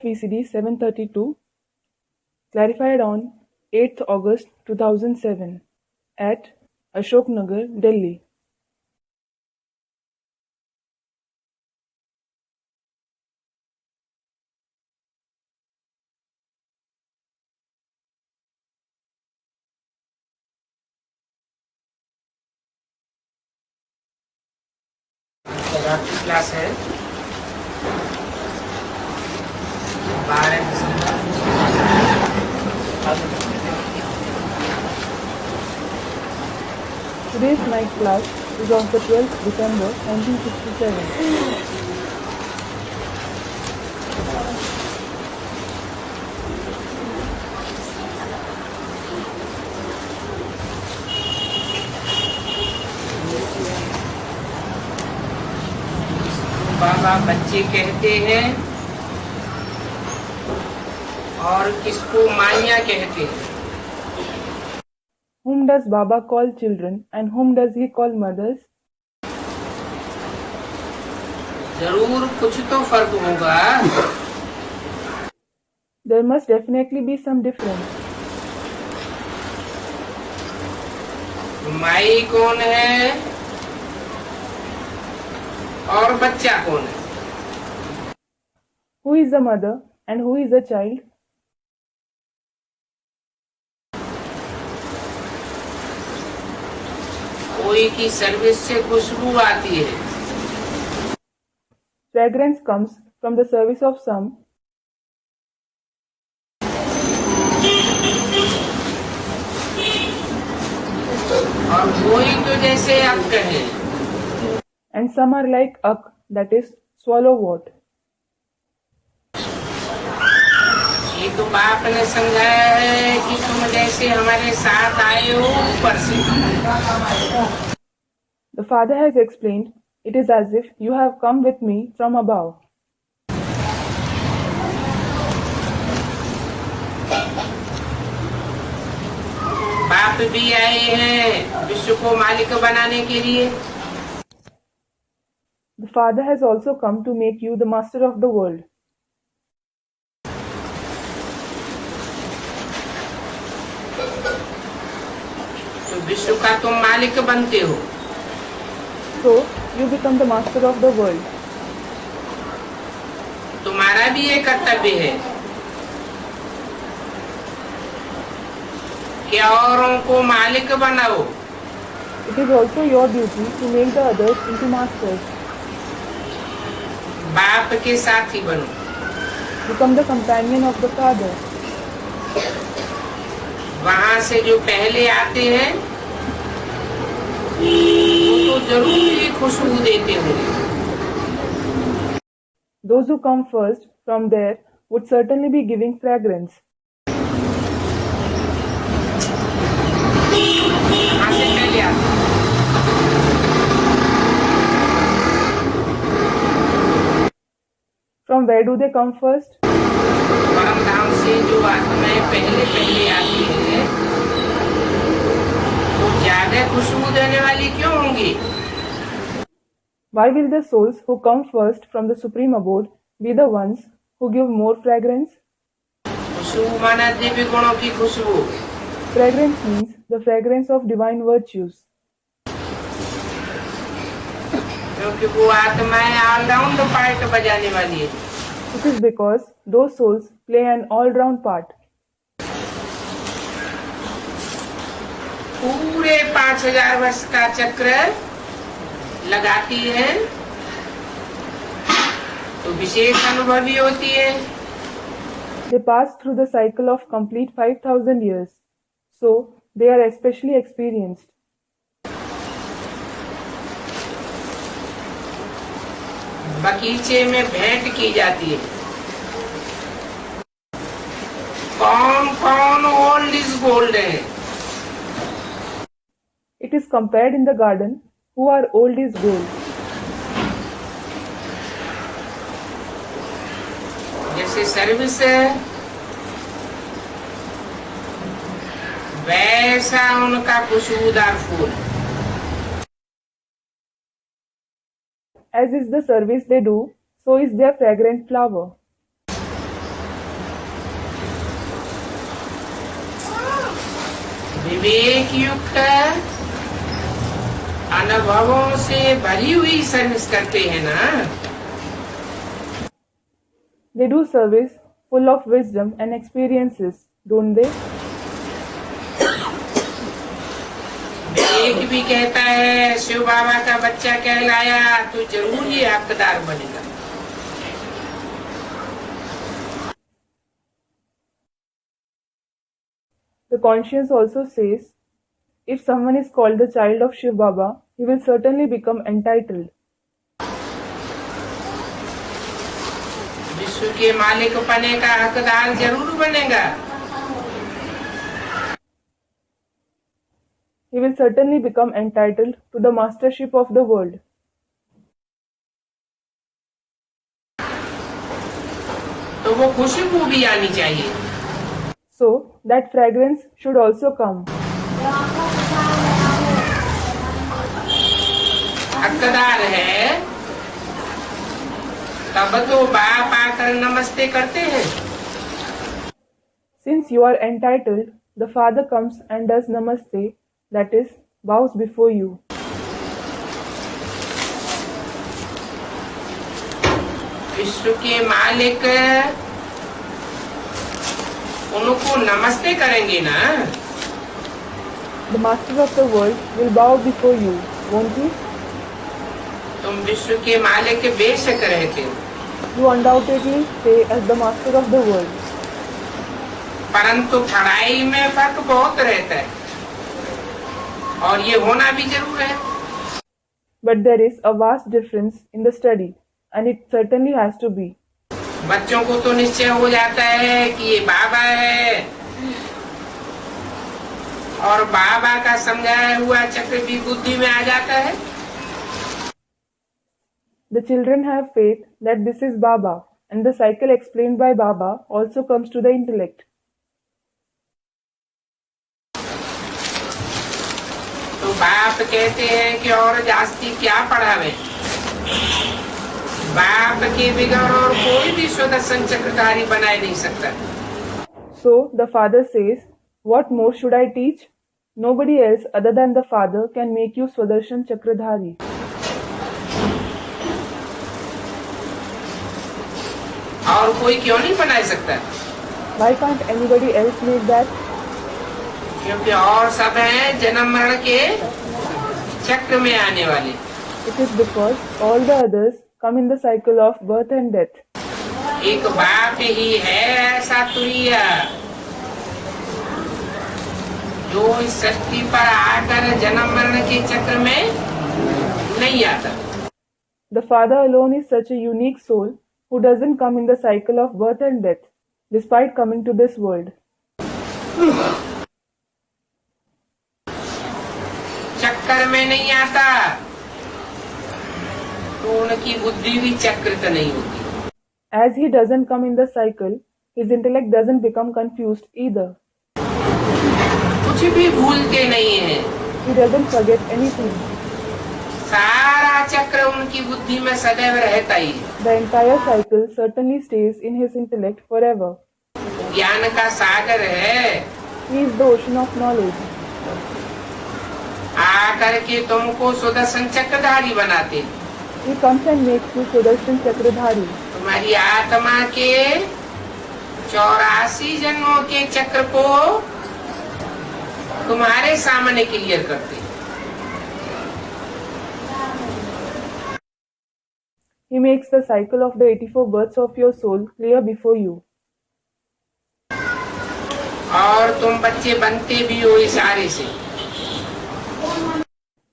VCD 732, clarified on 8th August 2007 at Ashoknagar, Delhi. रात की class है 12 दिसंबर। Today's night class is of the 12th December 1967. बाबा बच्चे कहते हैं और किसको माइया कहते हैं। Whom does Baba call children and whom does he call mothers? जरूर कुछ तो फर्क होगा। There must definitely be some difference. माई कौन है और बच्चा कौन है। Who is the mother and who is the child? कोई की सर्विस से खुशबू आती है। Fragrance comes from the service of some, और कोई तो जैसे आप कहें and some are like Ak, that is, swallow what. ये तो बाप ने समझाया है कि तुम जैसे हमारे साथ आए हो ऊपर से। The father has explained, it is as if you have come with me from above. बाप भी आए हैं विश्व को मालिक बनाने के लिए। The father has also come to make you the master of the world. तो विश्व का तुम मालिक बनते हो। So, you become the master of the world. तुम्हारा भी ये कर्तव्य है कि औरों को मालिक बनाओ। It is also your duty to make the others into masters. बाप के साथी बनो। Become the companion of the father. वहां से जो पहले आते हैं वो तो जरूर ही खुशबू देते होंगे। Those who come first from there would certainly be giving fragrance. वहां से पहले आते हैं। From where do they come first? परम धाम से जो आत्माएं पहले पहले आती है वो ज्यादा खुशबू देने वाली क्यों होंगी। Why will the souls who come first from the supreme abode be the ones who give more fragrance? खुशबू माना दिव्य गुणों की खुशबू। Fragrance means the fragrance of divine virtues. क्योंकि वो आत्माएं ऑलराउंड पार्ट बजाने वाली है। It is because those souls play an all-round part. पूरे 5000 वर्ष का चक्र लगाती है तो विशेष अनुभवी होती है। They pass through the cycle of complete 5,000 years, so they are especially experienced. बगीचे में भेंट की जाती है। कौन कौन ओल्ड इज गोल्ड है। It is compared in the garden, who are old is gold. जैसे सर्विस है वैसा उनका खुशबूदार फूल। As is the service they do, so is their fragrant flower. विवेक युक्त अनुभवों से भरी हुई सर्विस करते हैं ना। They do service full of wisdom and experiences, don't they? विवेक भी कहता है शिव बाबा का बच्चा कहलाया तो जरूर ये हकदार बनेगा। The conscience also says, if someone is called the child of Shiv Baba, he will certainly become entitled. विश्व के मालिक बने का हकदार जरूर बनेगा। He will certainly become entitled to the mastership of the world. तो वो खुशबू भी आनी चाहिए। So, that fragrance should also come. हकदार है तब तो बाप आकर नमस्ते करते हैं। Since you are entitled, the Father comes and does namaste, that is, bows before you. विश्व के मालिक उनको नमस्ते करेंगे ना। The Master of the world will bow before you, won't he? तुम विश्व के मालिक बेशक रहते हो, You undoubtedly stay as the Master of the world. परंतु पढ़ाई में फर्क बहुत रहता है और ये होना भी जरूर है। But there is a vast difference in the study, and it certainly has to be. बच्चों को तो निश्चय हो जाता है कि ये बाबा है और बाबा का समझाया हुआ चक्र भी बुद्धि में आ जाता है। The children have faith that this is Baba, and the cycle explained by Baba also comes to the intellect. तो बाप कहते हैं कि और जास्ती क्या पढ़ावे। बाप के बिगड़ और कोई भी सुदर्शन चक्रधारी बनाए नहीं सकता। So the Father says, what more should I teach? Nobody else other than the Father can make you Swadershan Chakradhari. और कोई क्यों नहीं बना सकता? Why can't anybody else make that? क्योंकि और सब हैं जन्म मरण के चक्र में आने वाले। It is because all the others come in the cycle of birth and death. एक बाप ही है ऐसा तुरीय जो इस सृष्टि पर आकर जन्म मरण के चक्र में नहीं आता। The Father alone is such a unique soul who doesn't come in the cycle of birth and death, despite coming to this world. चक्कर में नहीं आता तो उनकी बुद्धि भी चक्रित नहीं होती। As he doesn't come in the cycle, his intellect doesn't become confused either. कुछ भी भूलते नहीं है। He doesn't forget anything. सारा चक्र उनकी बुद्धि में सदैव रहता ही है। The entire cycle certainly stays in his intellect forever. ज्ञान का सागर है। He is the ocean of knowledge. आकर के तुमको सुदर्शन चक्रधारी बनाते। He comes and makes you Sudarshan Chakradhari. तुम्हारी आत्मा के 84 जन्मों के चक्र को तुम्हारे सामने क्लियर करते। He makes the cycle of the 84 births of your soul clear before you. और तुम बच्चे बनते भी हो इशारे से।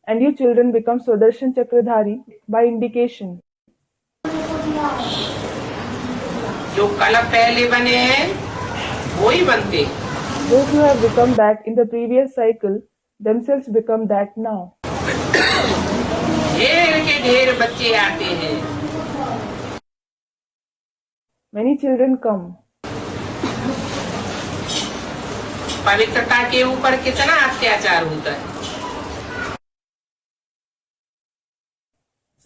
And you children become Sudarshan Chakradhari by indication. जो कल पहले बने हैं वो ही बनते। Those who have become that in the previous cycle themselves become that now. ढेर के ढेर बच्चे आते हैं। Many children come. पवित्रता के ऊपर कितना अत्याचार होता है।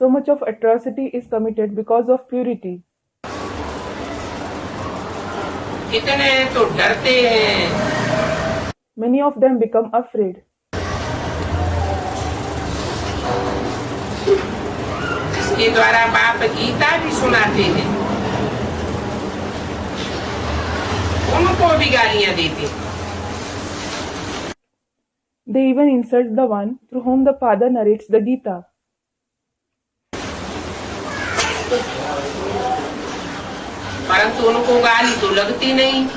So much of atrocity is committed because of purity. कितने तो डरते हैं। Many of them become afraid. इसके द्वारा बाप गीता भी सुनाते हैं, उनको भी गालियां देते हैं। They even insult the one through whom the father narrates the Gita. परंतु उनको गाली तो लगती नहीं।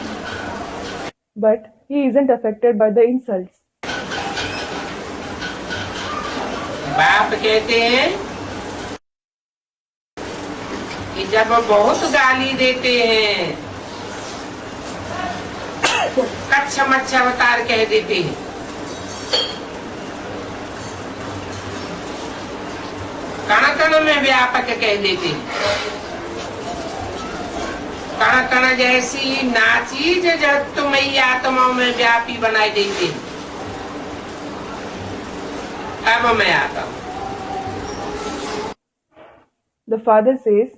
But he isn't affected by the insults. बाप कहते हैं कि जब बहुत गाली देते हैं, कच्छ मच्छ अवतार कह देते हैं, कण कण में व्यापक कह देते हैं, कण कण जैसी नाचीज जगतमयी आत्माओं में व्यापी बनाई देते हैं। अब मैं आता हूं। The father says,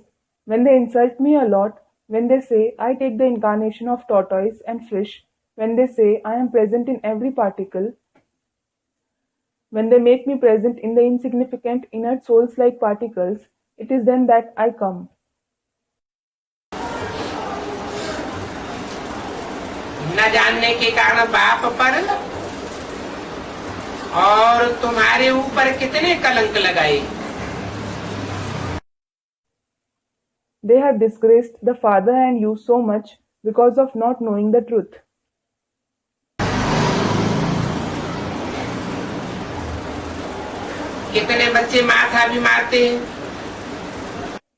when they insult me a lot, when they say I take the incarnation of tortoise and fish, when they say I am present in every particle, when they make me present in the insignificant inert souls like particles, it is then that I come. न जानने के कारण बाप पर और तुम्हारे ऊपर कितने कलंक लगाए। They have disgraced the father and you so much because of not knowing the truth. कितने बच्चे माथा भी मारते हैं।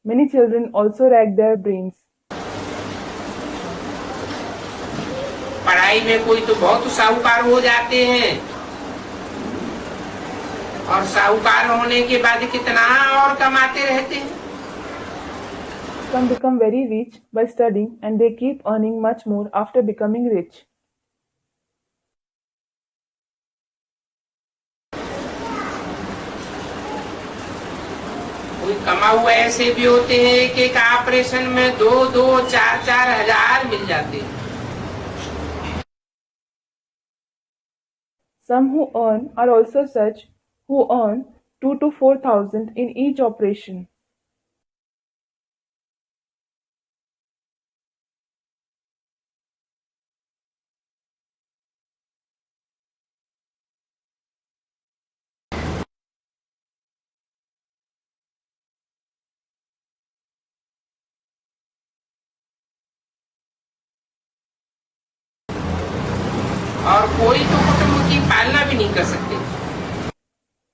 Many children also rack their brains. पढ़ाई में कोई तो बहुत साहूकार हो जाते हैं और साहूकार होने के बाद कितना और कमाते रहते हैं। Some become very rich by studying and they keep earning much more after becoming rich. कोई कमा हुआ ऐसे भी होते हैं कि एक ऑपरेशन में 2-2, 4-4 हजार मिल जाते हैं। Some who earn are also such who earn 2 to 4,000 in each operation. और कोई तो कुटुंब की पालना भी नहीं कर सकते।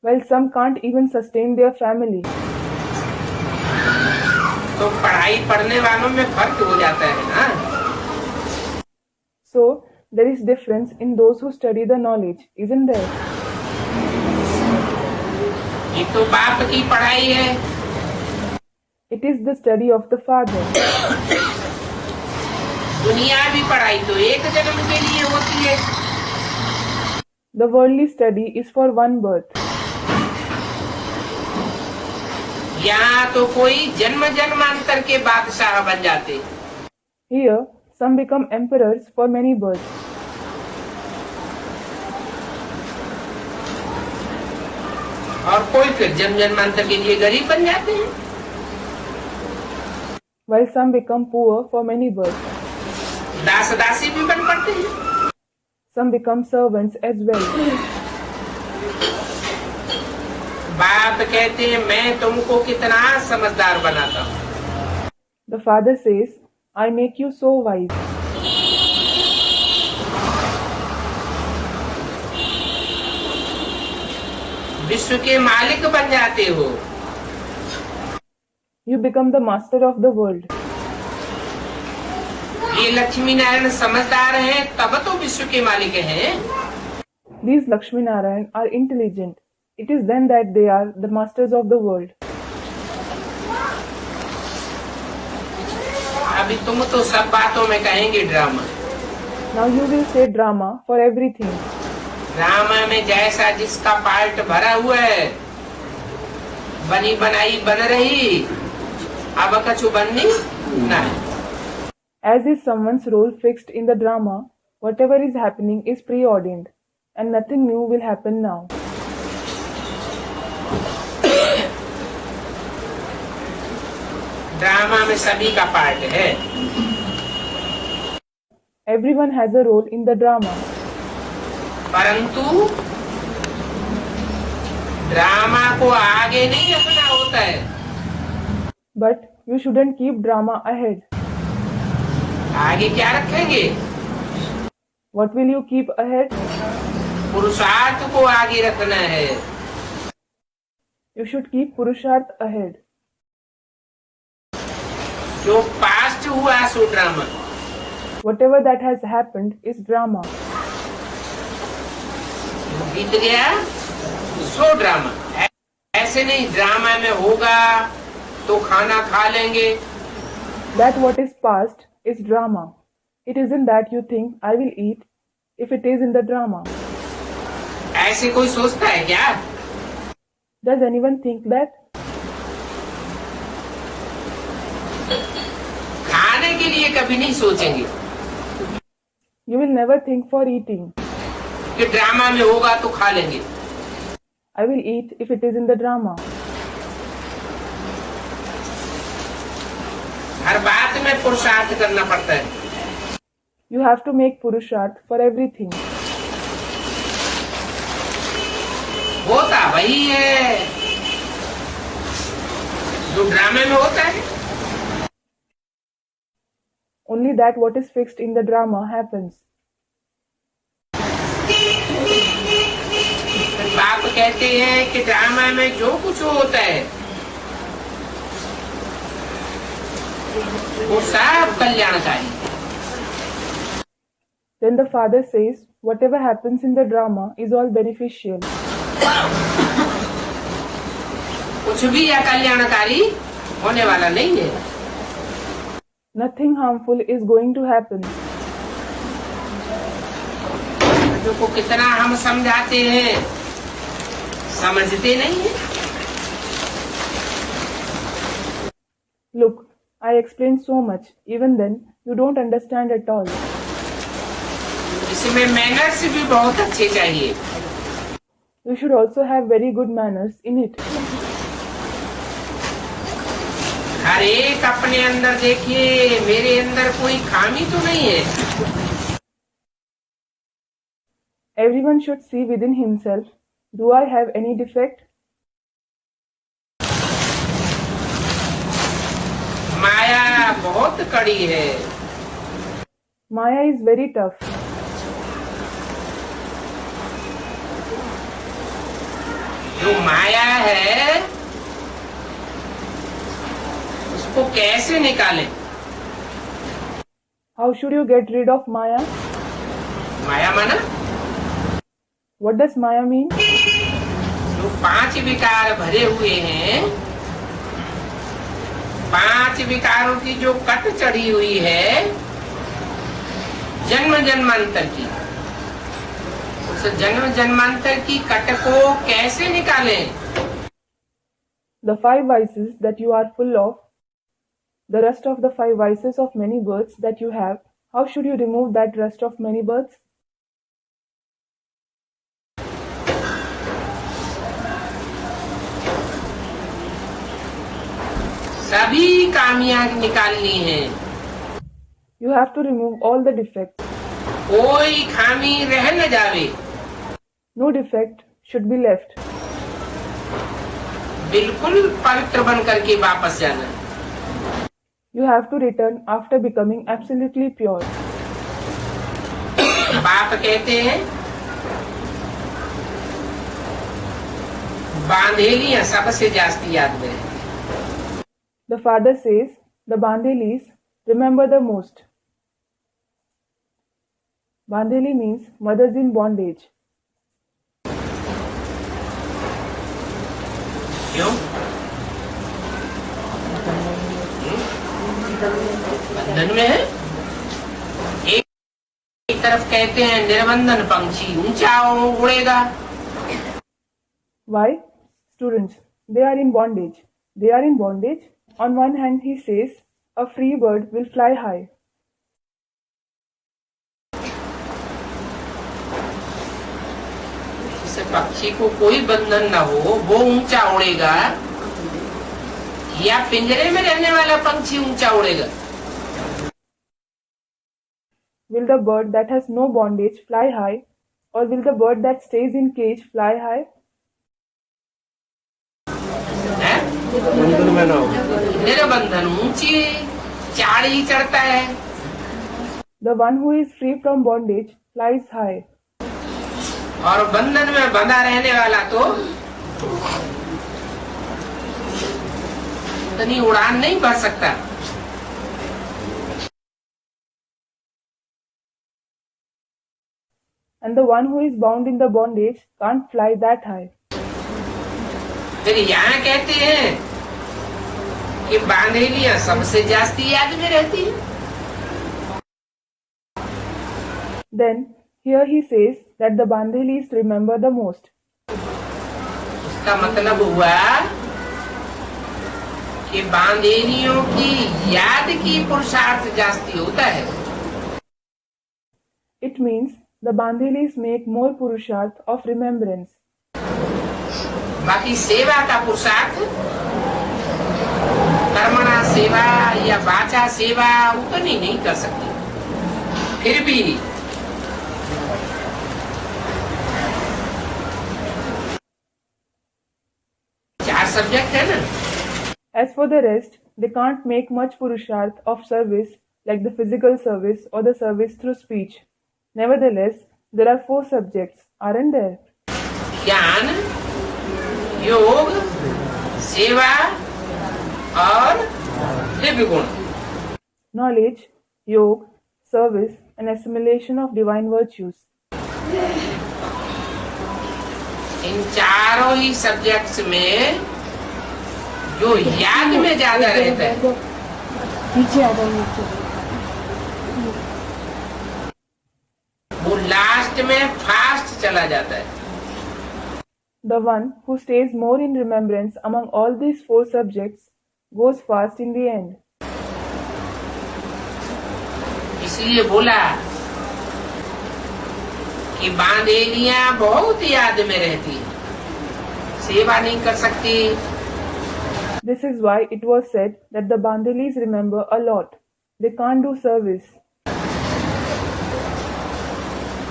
While some can't even sustain their family. तो पढ़ाई पढ़ने वालों में फर्क हो जाता है ना। So, there is difference in those who study the knowledge, isn't there? ये तो बाप की पढ़ाई है। It is the study of the father. दुनियावी पढ़ाई तो एक जन्म के लिए होती है। The worldly study is for one birth. यहाँ तो कोई जन्म जन्मांतर के बादशाह बन जाते। Here, some become emperors for many births. और कोई फिर जन्म जन्मांतर के लिए गरीब बन जाते हैं। While some become poor for many births. दास दासी भी बन पड़ते हैं। Some become servants as well. बाप कहते हैं मैं तुमको कितना समझदार बनाता हूँ। The father says, I make you so wise. विश्व के मालिक बन जाते हो। You become the master of the world. ये लक्ष्मी नारायण समझदार हैं तब तो विश्व के मालिक हैं। These Lakshmi Narayan are intelligent. It is then that they are the masters of the world. अभी तुम तो सब बातों में कहेंगे drama. Now you will say drama for everything. Drama में जैसा जिसका पार्ट भरा हुआ है, बनी बनाई बन रही, अब कछु बननी नहीं। As is someone's role fixed in the drama, Whatever is happening is preordained, and nothing new will happen now. Drama में सभी का पार्ट है, Everyone has a role in the drama, परंतु ड्रामा को आगे नहीं रखना होता है। but you shouldn't keep drama ahead. आगे क्या रखेंगे? What will you keep ahead? पुरुषार्थ को आगे रखना है। You should keep Purusharth ahead. जो पास्ट हुआ सो drama, Whatever that has happened is drama. जो बीत गया सो ड्रामा। ऐसे नहीं ड्रामा में होगा तो खाना खा लेंगे, That what is past is drama. It isn't that you think I will eat if it is in the drama. ऐसे कोई सोचता है क्या? Does anyone think that? खाने के लिए कभी नहीं सोचेंगे You will never think for eating. कि ड्रामा में होगा तो खा लेंगे। I will eat if it is in the drama. हर बात में पुरुषार्थ करना पड़ता है। You have to make Purusharth for everything. होता वही है जो ड्रामे में होता है। Only that what is fixed in the drama happens. बाप कहते हैं कि ड्रामा में जो कुछ होता है वो सब कल्याणकारी। Then the father says, whatever happens in the drama is all beneficial. कुछ भी अकल्याणकारी होने वाला नहीं है। Nothing harmful is going to happen. बच्चों को कितना हम समझाते हैं, समझते नहीं है। Look, I explained so much. Even then, you don't understand at all. इसमें मैनर्स भी बहुत अच्छे चाहिए। You should also have very good manners in it. हर एक अपने अंदर देखिए, मेरे अंदर कोई खामी तो नहीं है। Everyone should see within himself, do I have any defect? माया बहुत कड़ी है। Maya is very tough. जो माया है उसको कैसे निकालें? How should you get rid of Maya? माया माना What does Maya mean? जो 5 विकार भरे हुए हैं, 5 विकारों की जो कट चढ़ी हुई है जन्म जन्मांतर की, उस जन्म जन्मांतर की कट को कैसे निकालें? The 5 vices that you are full of, the rust of the 5 vices of many births that you have, how should you remove that rust of many births? सभी कामियां निकालनी है। You have to remove all the defects. कोई खामी रह न जावे। No defect should be left. बिल्कुल पवित्र बन करके वापस जाना। You have to return after becoming absolutely pure. बाप कहते हैं बांधेलियां सबसे जास्ती याद में है। The father says, the Bandhelis remember the most. Bandheli means mothers in bondage. क्यों? बंधन में है। एक तरफ कहते हैं निर्बंधन पंछी ऊंचा उड़ेगा। Why? Students, they are in bondage. They are in bondage. On one hand, he says, a free bird will fly high. पक्षी को कोई बंधन न हो वो ऊंचा उड़ेगा या पिंजरे में रहने वाला पंछी ऊंचा उड़ेगा? Will the bird that has no bondage fly high, or will the bird that stays in cage fly high? है? निरबंधन ऊंची चाड़ी चढ़ता है। The one who is free from bondage flies high. और बंधन में बंधा रहने वाला तो इतनी उड़ान नहीं भर सकता। And the one who is bound in the bondage can't fly that high. फिर यहाँ कहते हैं कि बांधेलियां सबसे जास्ती याद में रहती है। Then here he says that the Bandhelis remember the most. इसका मतलब हुआ कि बांधेलियों की याद की पुरुषार्थ जास्ती होता है। It means the Bandhelis make more purusharth of remembrance. बाकी सेवा का पुरुषार्थ कर्मणा सेवा या वाचा सेवा उतनी नहीं कर सकती। फिर भी चार सब्जेक्ट है ना। As for the rest, they can't make much purusharth of service like the physical service or the service through speech. Nevertheless, there are 4 subjects, aren't there? ज्ञान, योग, सेवा और दिव्य गुण। Knowledge, yoga, service, and assimilation of divine virtues. इन चारों ही subjects में जो याद में ज्यादा रहता है वो लास्ट में फास्ट चला जाता है। The one who stays more in remembrance among all these 4 subjects goes fast in the end. इसलिए बोला कि बांधेलियां बहुत याद में रहती है, सेवा नहीं कर सकती। This is why it was said that the Bandhelis remember a lot. They can't do service.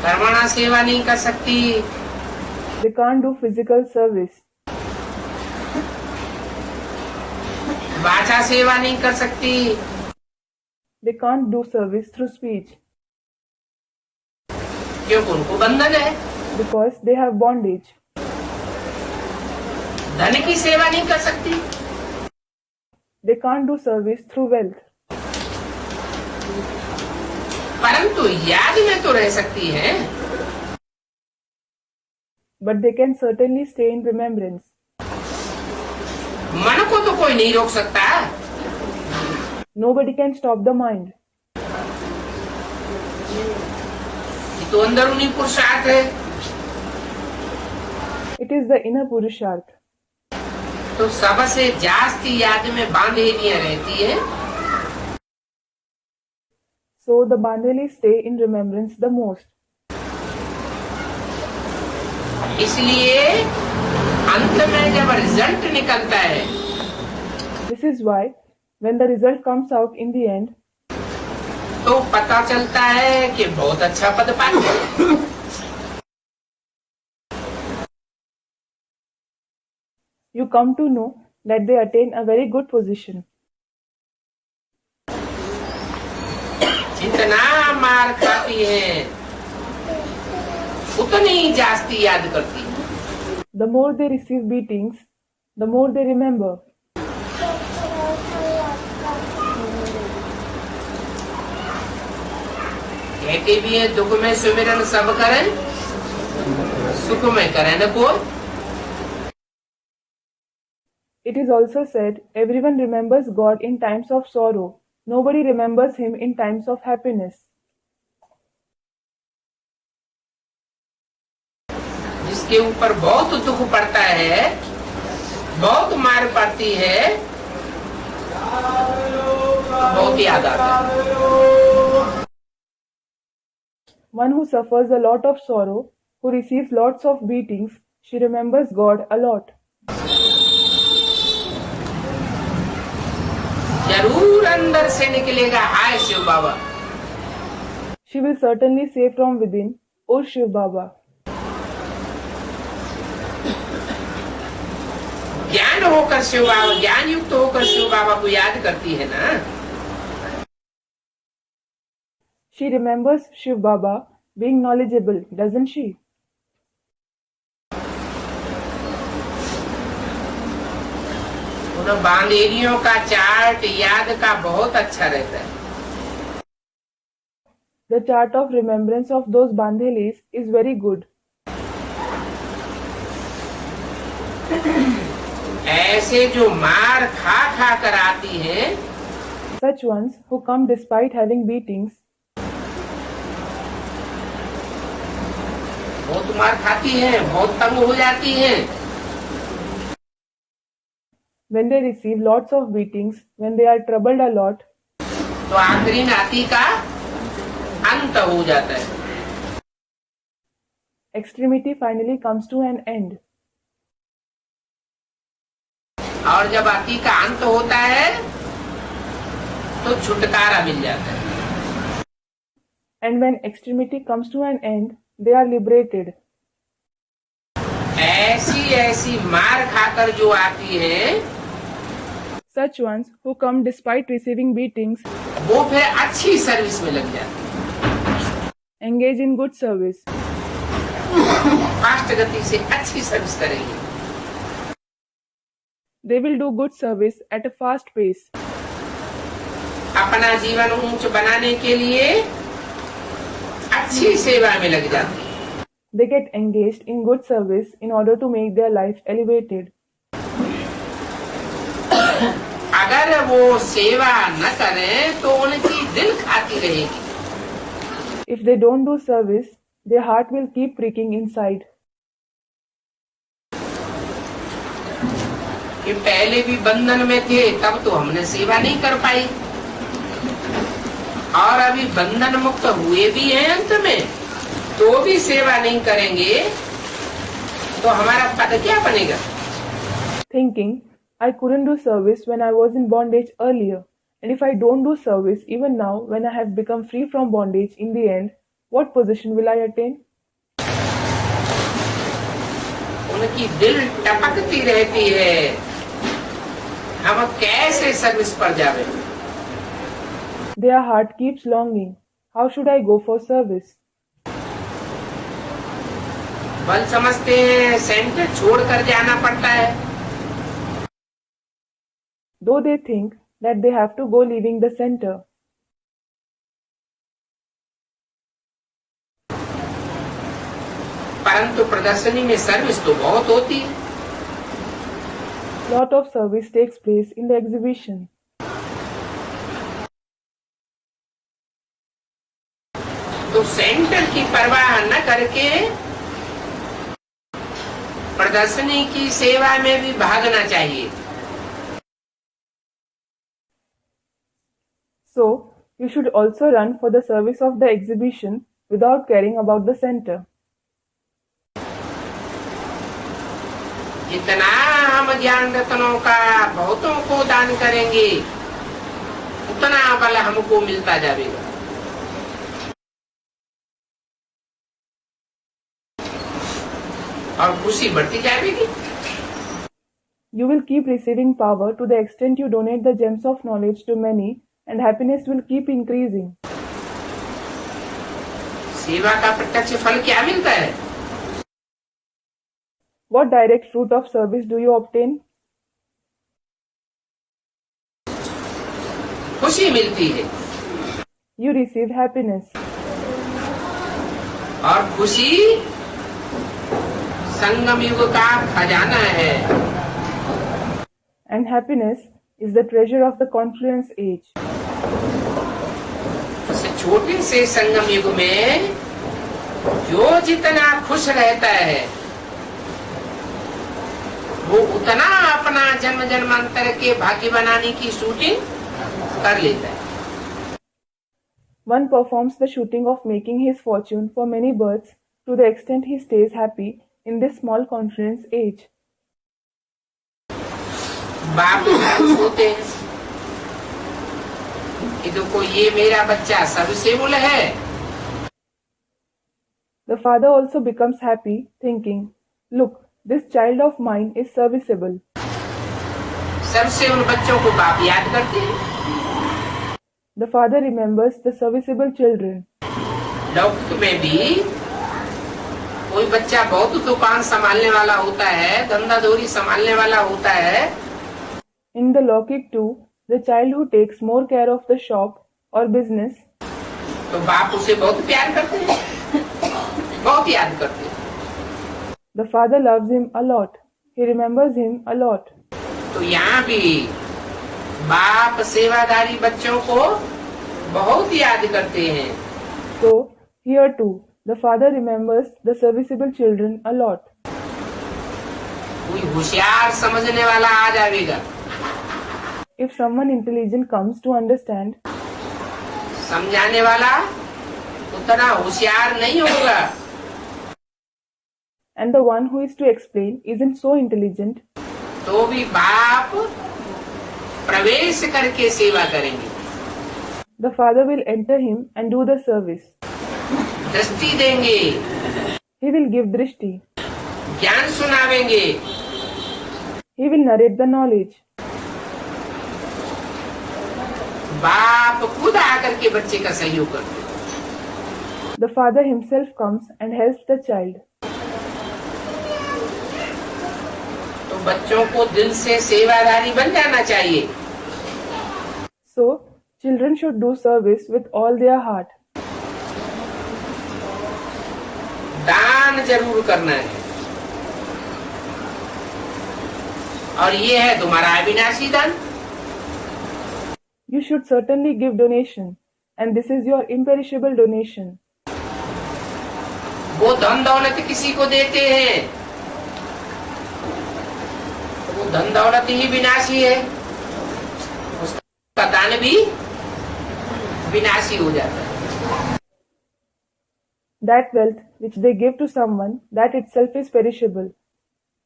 कर्मणा सेवा नहीं कर सकती। They can't do physical service. वाचा सेवा नहीं कर सकती। They can't do service through speech क्योंकि उनको बंधन है। because they have bondage. धन की सेवा नहीं कर सकती। They can't do service through wealth. परंतु याद में तो रह सकती है। But they can certainly stay in remembrance. मन को तो कोई नहीं रोक सकता। Nobody can stop the mind. ये तो अंदरूनी पुरुषार्थ है। It is the inner Purusharth. तो सबसे जास्ती याद में बांधेलियां रहती है। So the Bandhelis stay in remembrance the most. इसलिए अंत में जब रिजल्ट निकलता है This is why when the result comes out in the end, तो पता चलता है कि बहुत अच्छा पद पाते। you come to know that they attain a very good position. जितना मार खाती है उतनी जास्ती याद करती है। The more they receive beatings, the more they remember. कहते भी है दुख में सुमिरन सब करें, सुख में करें न कोई। It is also said, everyone remembers God in times of sorrow. Nobody remembers Him in times of happiness. जिसके ऊपर बहुत दुख पड़ता है, बहुत मार पड़ती है, बहुत याद आता है। One who suffers a lot of sorrow, who receives lots of beatings, She remembers God a lot. जरूर अंदर से निकलेगा, हाय शिव बाबा। She will certainly say from within, "O Shiv Baba." ज्ञान होकर शिव बाबा, ज्ञान युक्त होकर शिव बाबा को याद करती है ना। She remembers Shiv Baba being knowledgeable, doesn't she? उन बांधेरियों का चार्ट याद का बहुत अच्छा रहता है। The chart of remembrance of those Bandhelis is very good. ऐसे जो मार खा खा कर आती हैं, Such ones who come despite having beatings, बहुत मार खाती हैं, बहुत तंग हो जाती हैं, when they receive lots of beatings, when they are troubled a lot, तो आखिरी नाती का अंत हो जाता है। extremity finally comes to an end. और जब अति का अंत होता है तो छुटकारा मिल जाता है। And when extremity comes to an end, they are liberated. ऐसी ऐसी मार खाकर जो आती है, Such ones who come despite receiving beatings वो फिर अच्छी सर्विस में लग जाती है। engage in good service. Fast गति से अच्छी सर्विस करेंगे। They will do good service at a fast pace. अपना जीवन ऊंच बनाने के लिए अच्छी सेवा में लग जाती है। They get engaged in good service in order to make their life elevated. अगर वो सेवा न करें तो उनकी दिल खाती रहेगी। If they don't do service, their heart will keep pricking inside. कि पहले भी बंधन में थे तब तो हमने सेवा नहीं कर पाई, और अभी बंधन मुक्त हुए भी हैं अंत में तो भी सेवा नहीं करेंगे तो हमारा पद क्या बनेगा। Thinking, I couldn't do service when I was in bondage earlier, and if I don't do service even now when I have become free from bondage in the end, what position will I attain? उनकी दिल टपकती रहती है, हम कैसे service पर जावे। Their heart keeps longing, how should I go for service? बल समझते हैं सेंटर छोड़कर जाना पड़ता है, Though they think that they have to go leaving the center. परंतु प्रदर्शनी में सर्विस तो बहुत होती है। Lot of service takes place in the exhibition. तो सेंटर की परवाह न करके प्रदर्शनी की सेवा में भी भागना चाहिए। So, you should also run for the service of the exhibition without caring about the center. जितना हम ज्ञान रत्नों का बहुतों को दान करेंगे उतना बल हमको मिलता जाएगा। और खुशी बढ़ती जाएगी। You will keep receiving power to the extent you donate the gems of knowledge to many, and happiness will keep increasing. सेवा का प्रत्यक्ष फल क्या मिलता है? What direct fruit of service do you obtain? खुशी मिलती है। You receive happiness. और खुशी संगम युग का खजाना है। And happiness is the treasure of the confluence age. उस छोटे से संगम युग में जो जितना खुश रहता है वो उतना अपना जन्म जन्मांतर के भाग्य बनाने की शूटिंग कर लेता है। One performs the shooting of making his fortune for many births to the extent he stays happy in this small conference age. बाप खुश होते हैं कि देखो ये मेरा बच्चा सर्विसेबल है। The father also becomes happy, thinking, "Look, this child of mine is serviceable." सबसे उन बच्चों को बाप याद करते हैं। The father remembers the serviceable children. लौकिक में भी कोई बच्चा बहुत दुकान संभालने वाला होता है, धंधा दौरी संभालने वाला होता है, In the Lokik too, the child who takes more care of the shop or business, तो बाप उसे बहुत प्यार करते हैं, बहुत याद करते हैं। the father loves him a lot. He remembers him a lot. तो यहाँ भी बाप सेवादारी बच्चों को बहुत याद करते हैं। So, here too, the father remembers the serviceable children a lot. कोई होशियार समझने वाला आ जाएगा, If someone intelligent comes to understand, समझाने वाला उतना होशियार नहीं होगा, and the one who is to explain isn't so intelligent, तो भी बाप प्रवेश करके सेवा करेंगे, the father will enter him and do the service. दृष्टि देंगे, He will give drishti. ज्ञान सुनावेंगे, He will narrate the knowledge. बाप खुद आकर के बच्चे का सहयोग करते। The father himself comes and helps the child. तो बच्चों को दिल से सेवादारी बन जाना चाहिए। So, children should do service with all their heart. दान जरूर करना है, और ये है तुम्हारा अविनाशी दान। You should certainly give donation, and this is your imperishable donation. वो धन दौलत किसी को देते हैं तो वो धन दौलत ही विनाशी है, उसका दान भी विनाशी हो जाता है। That wealth which they give to someone, that itself is perishable.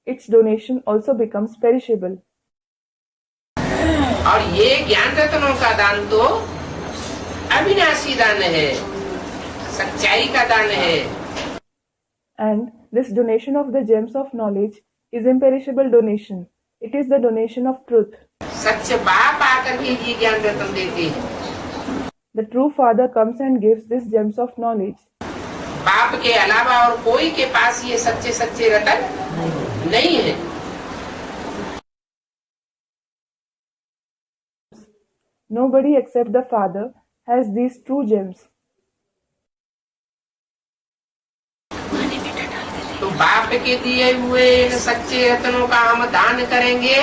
Its donation also becomes perishable. और ये ज्ञान रत्नों का दान तो अविनाशी दान है, सच्चाई का दान है। And this donation of the gems of knowledge is imperishable donation. It is the donation of truth. सच्चे बाप आकर के ये ज्ञान रत्न देते हैं। The true father comes and gives these gems of knowledge. बाप के अलावा और कोई के पास ये सच्चे सच्चे रत्न नहीं है। Nobody except the father has these true gems. तो बाप के दिए हुए इन सच्चे रत्नों का हम दान करेंगे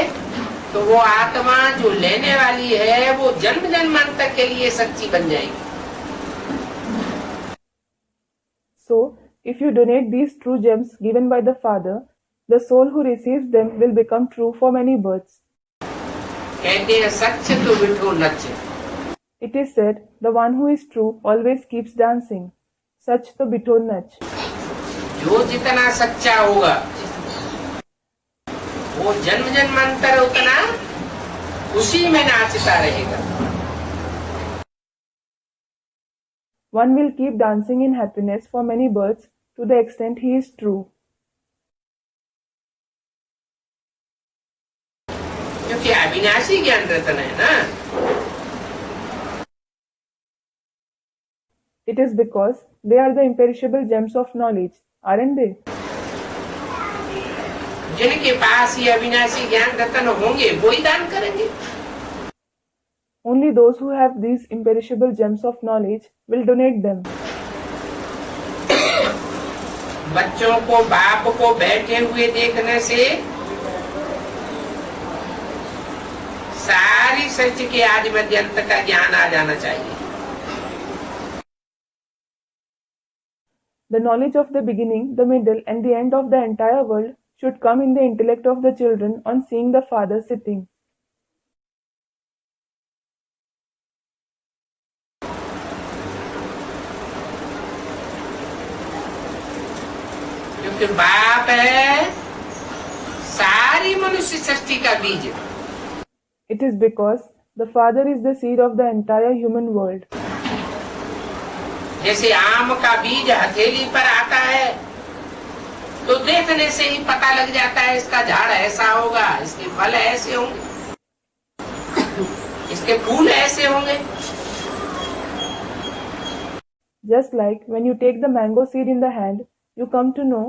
तो वो आत्मा जो लेने वाली है वो जन्म जन्मांतर के लिए सच्ची बन जाएगी। So, if you donate these true gems given by the Father, the soul who receives them will become true for many births. कहते हैं सच तो बिठो नच। It is said, the one who is true always keeps dancing. Sach to bito nach. जो जितना सच्चा होगा वो जन्म जन्मांतर उतना उसी में नाचता रहेगा। One will keep dancing in happiness for many births to the extent he is true. क्योंकि अविनाशी ज्ञान रत्न है ना। It is because they are the imperishable gems of knowledge, aren't they? जिनके पास ये अविनाशी ज्ञान रत्न होंगे वो ही दान करेंगे। Only those who have these imperishable gems of knowledge will donate them. बच्चों को बाप को बैठे हुए देखने से सारी सृष्टि के आदि मध्य अंत का ज्ञान आ जाना चाहिए। The knowledge of the beginning, the middle, and the end of the entire world should come in the intellect of the children on seeing the Father sitting. क्योंकि बाप है सारी मनुष्य सृष्टि का बीज। It is because the Father is the seed of the entire human world. जैसे आम का बीज हथेली पर आता है तो देखने से ही पता लग जाता है इसका झाड़ ऐसा होगा, इसके फल ऐसे होंगे, इसके फूल ऐसे होंगे। Just like when you take the mango seed in the hand, you come to know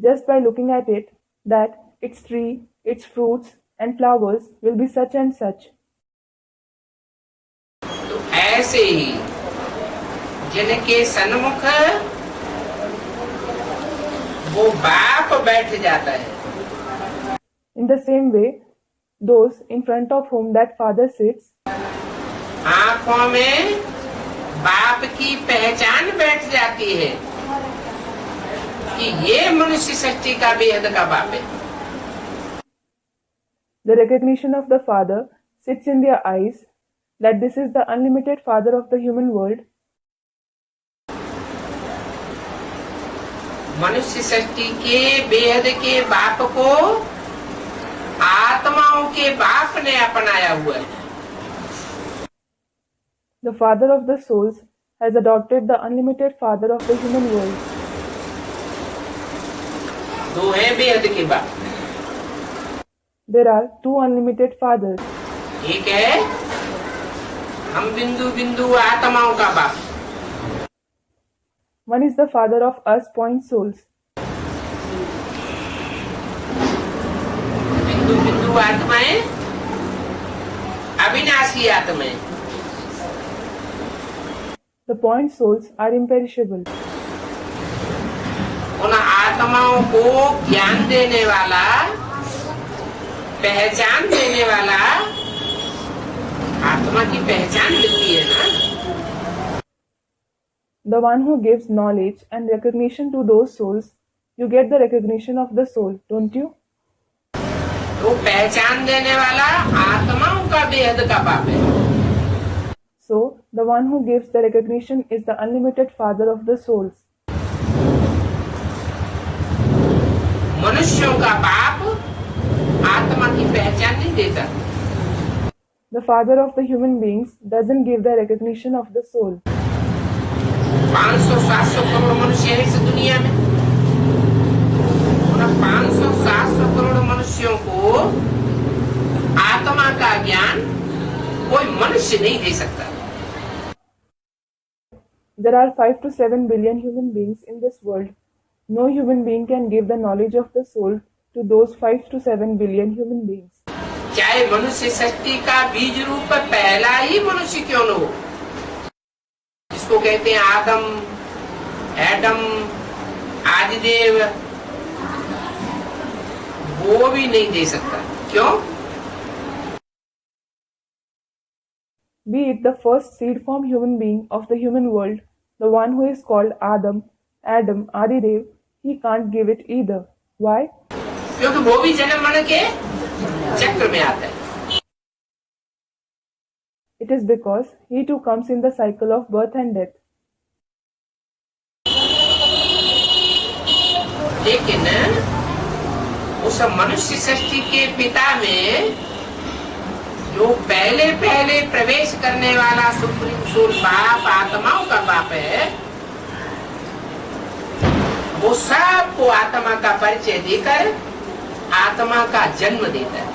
just by looking at it that its tree, its fruits and flowers will be such and such. तो ऐसे ही जिनके सन्मुख वो बाप बैठ जाता है, In the same way, those in front of whom that Father sits, आंखों में बाप की पहचान बैठ जाती है कि ये मनुष्य सृष्टि का बेहद का बाप है। the recognition of the Father sits in their eyes that this is the unlimited Father of the human world. मनुष्य सृष्टि के बेहद के बाप को आत्माओं के बाप ने अपनाया हुआ है। The Father of the souls has adopted the unlimited Father of the human world. दो है बेहद के बाप। There are two unlimited fathers. एक है हम बिंदु बिंदु आत्माओं का बाप, One is the Father of us point souls. बिंदु बिंदु आत्माएं अविनाशी आत्माएं। The point souls are imperishable. उन आत्माओं को ज्ञान देने वाला, पहचान देने वाला, आत्मा की पहचान मिलती है ना। The one who gives knowledge and recognition to those souls, you get the recognition of the soul, don't you? तो पहचान देने वाला आत्माओं का बेहद का बाप है। So, the one who gives the recognition is the unlimited Father of the souls. मनुष्यों का बाप आत्मा की पहचान नहीं देता। The Father of the human beings doesn't give the recognition of the soul. 500-700 crore मनुष्य है इस दुनिया में। उन 500-700 करोड़ मनुष्यों को आत्मा का ज्ञान कोई मनुष्य नहीं दे सकता। There are 5 to 7 billion human beings in this world. No human being can give the knowledge of the soul to those 5 to 7 billion human beings. चाहे मनुष्य सृष्टि का बीज रूप पहला ही मनुष्य क्यों न हो, इसको कहते हैं आदम, एडम, आदिदेव, वो भी नहीं दे सकता। क्यों? Be it the first seed form human being of the human world, the one who is called Adam, Adidev, he can't give it either. Why? क्योंकि वो भी जन्म मरण के चक्र में आता है। It is because he too comes in the cycle of birth and death. लेकिन उस मनुष्य सृष्टि के पिता में जो पहले पहले प्रवेश करने वाला सुप्रीम सोल बाप आत्माओं का बाप है, वो सबको आत्मा का परिचय देकर आत्मा का जन्म देता है।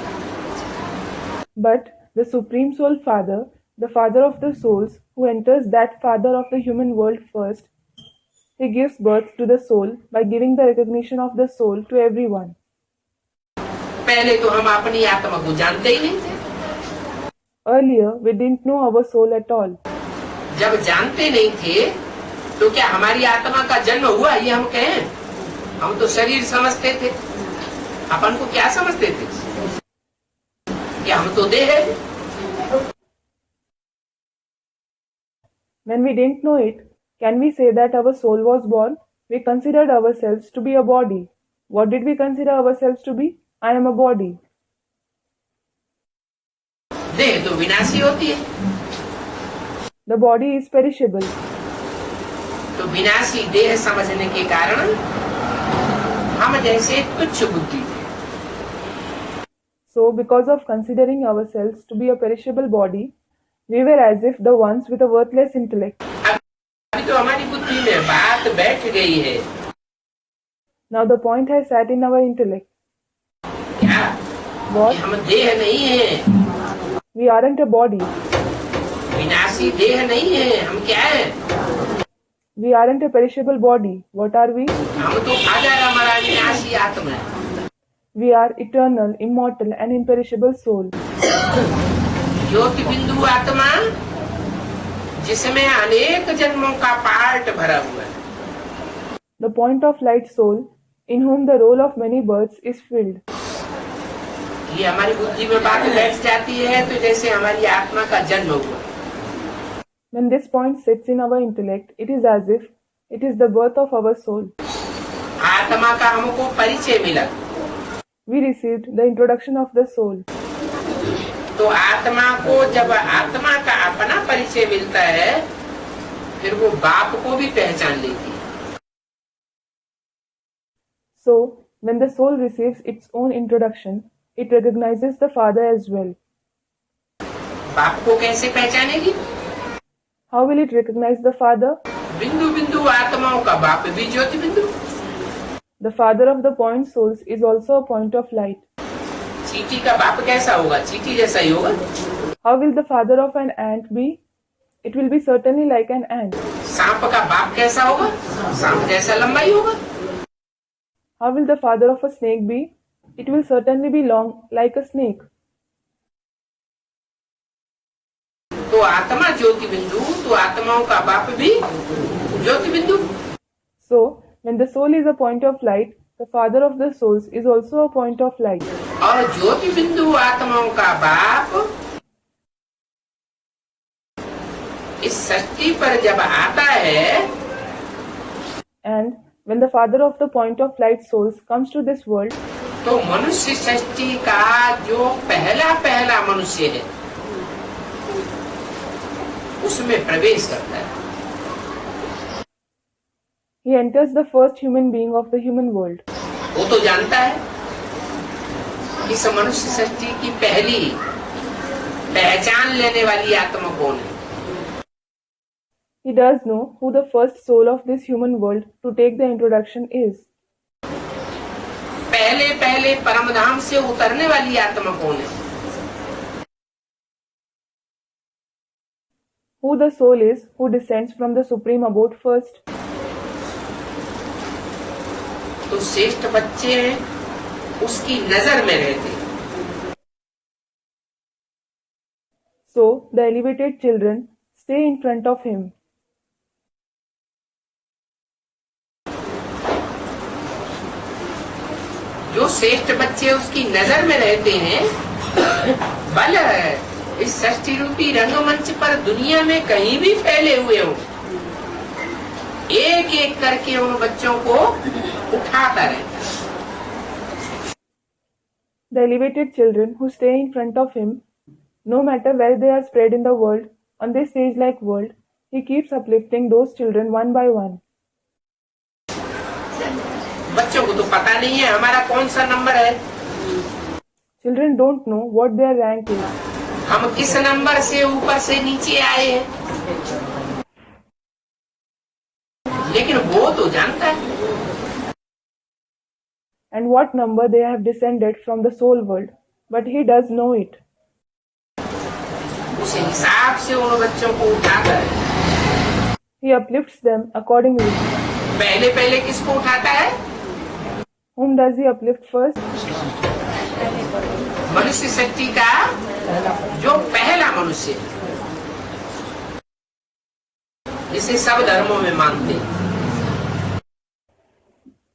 But the Supreme Soul Father, the Father of the souls, who enters that Father of the human world first, he gives birth to the soul by giving the recognition of the soul to everyone. पहले तो हम अपनी आत्मा को जानते ही नहीं थे। Earlier, we didn't know our soul at all. जब जानते नहीं थे तो क्या हमारी आत्मा का जन्म हुआ ये हम कहें? हम तो शरीर समझते थे। अपन को क्या समझते थे? क्या हम तो देह है? When we didn't know it, can we say that our soul was born? We considered ourselves to be a body. What did we consider ourselves to be? I am a body. देह तो विनाशी होती है। The body is perishable. तो विनाशी देह समझने के कारण हम जैसे तुच्छ बुद्धि थे। So, because of considering ourselves to be a perishable body, we were as if the ones with a worthless intellect. अभी तो हमारी बुद्धि में बात बैठ गई है। Now the point has sat in our intellect. क्या? What? कि हम देह नहीं है, We aren't a body. विनाशी देह नहीं है, हम क्या है? We aren't a perishable body. What are we? हम तो हजार हमारा विनाशी आत्मा है। We are eternal, immortal and imperishable soul. ज्योति बिंदु आत्मा जिसमें अनेक जन्मों का पार्ट भरा हुआ है। The point of light soul, in whom the roll of many births is filled. ये हमारी बुद्धि में बात बैठ जाती है तो जैसे हमारी आत्मा का जन्म हुआ। When this point sits in our intellect, it is as if it is the birth of our soul. आत्मा का हमको परिचय मिला We received the introduction of the soul. तो आत्मा को जब आत्मा का अपना परिचय मिलता है फिर वो बाप को भी पहचान लेती है। So, when the soul receives its own introduction, it recognizes the Father as well. बाप को कैसे पहचानेगी? How will it recognize the Father? बिंदु बिंदु आत्माओं का बाप भी ज्योति बिंदु। The Father of the point souls is also a point of light. चींटी का बाप कैसा होगा? चींटी जैसा ही होगा। How will the father of an ant be? It will be certainly like an ant. सांप का बाप कैसा होगा? सांप जैसा लंबा ही होगा। How will the father of a snake be? It will certainly be long like a snake. तो आत्मा ज्योति बिंदु तो आत्माओं का बाप भी ज्योति बिंदु। So, when the soul is a point of light, the father of the souls is also a point of light. और ज्योति बिंदु आत्माओं का बाप इस सृष्टि पर जब आता है And when the father of the point of light souls comes to this world, तो मनुष्य सृष्टि का जो पहला मनुष्य है उसमें प्रवेश करता है। he enters the first human being of the human world. वो तो जानता है इस मनुष्य सृष्टि की पहली पहचान लेने वाली आत्मा कौन है। He does know who the first soul of this human world to take the introduction is. पहले परमधाम से उतरने वाली आत्मा कौन है। Who the soul is who descends from the supreme abode first. तो श्रेष्ठ बच्चे उसकी नजर में रहते हैं। So, the elevated children stay in front of him. जो श्रेष्ठ बच्चे उसकी नजर में रहते हैं बल इस सृष्टि रूपी रंगमंच पर दुनिया में कहीं भी फैले हुए हो एक एक करके उन बच्चों को उठाता रहता है। The elevated children who stay in front of him, no matter where they are spread in the world, on this stage-like world, he keeps uplifting those children one by one. बच्चों को तो पता नहीं है हमारा कौन सा नंबर है। Children don't know what their rank is. हम किस नंबर से ऊपर से नीचे आए हैं, लेकिन वो तो जानता है। And what number they have descended from the soul world, but he does know it. उस हिसाब से उन बच्चों को उठाता है। He uplifts them accordingly. पहले किसको उठाता है? Whom does he uplift first? मनुष्य शक्ति का जो पहला मनुष्य है जिसे सब धर्मों में मानते हैं।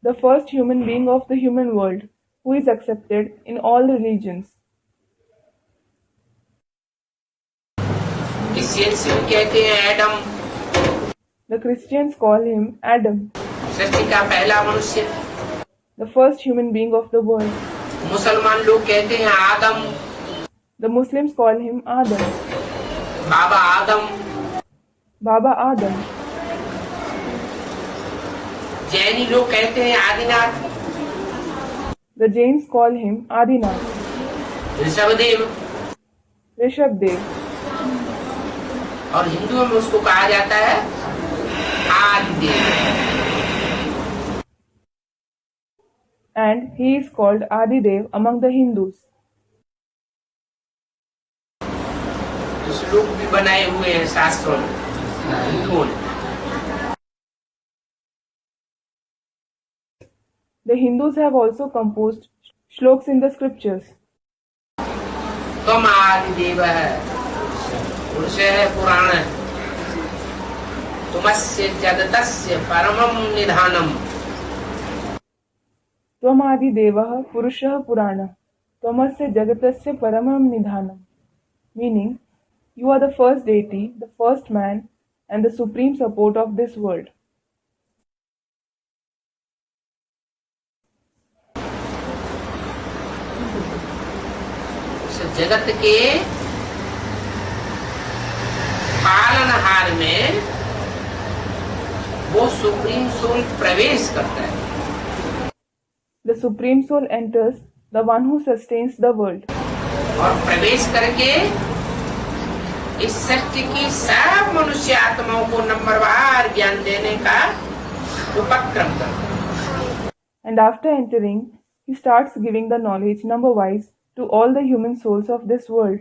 The first human being of the human world, who is accepted in all religions. Christians कहते हैं Adam. The Christians call him Adam, सृष्टि का पहला मनुष्य। the first human being of the world. मुसलमान लोग कहते हैं आदम। The Muslims call him Adam, Baba Adam. Baba Adam. जैनी लोग कहते हैं Adinath. The Jains call him Adinath, Rishabhdev, Rishabdev, और हिंदुओं में उसको कहा जाता है आदिदेव, and he is called Adidev among the Hindus. श्लोक भी बनाए हुए हैं शास्त्रों में हिंदुओं ने। The Hindus have also composed shloks in the scriptures. त्वम् आदिदेव है, पुरुष है, पुराण है, तुमस्य जगतस्य परमं निधानम। Tvam Adi Devah Purushah Purana Tvamasya Jagatasya Paramam Nidhanam. Meaning, you are the first deity, the first man, and the supreme support of this world. इस जगत के पालनहार में वो सुप्रीम सोल प्रवेश करता है, The Supreme Soul enters, the one who sustains the world, और प्रवेश करके इस सृष्टि की सब मनुष्य आत्माओं को नंबरवार ज्ञान देने का उपक्रम करता है। and after entering, he starts giving the knowledge number-wise to all the human souls of this world.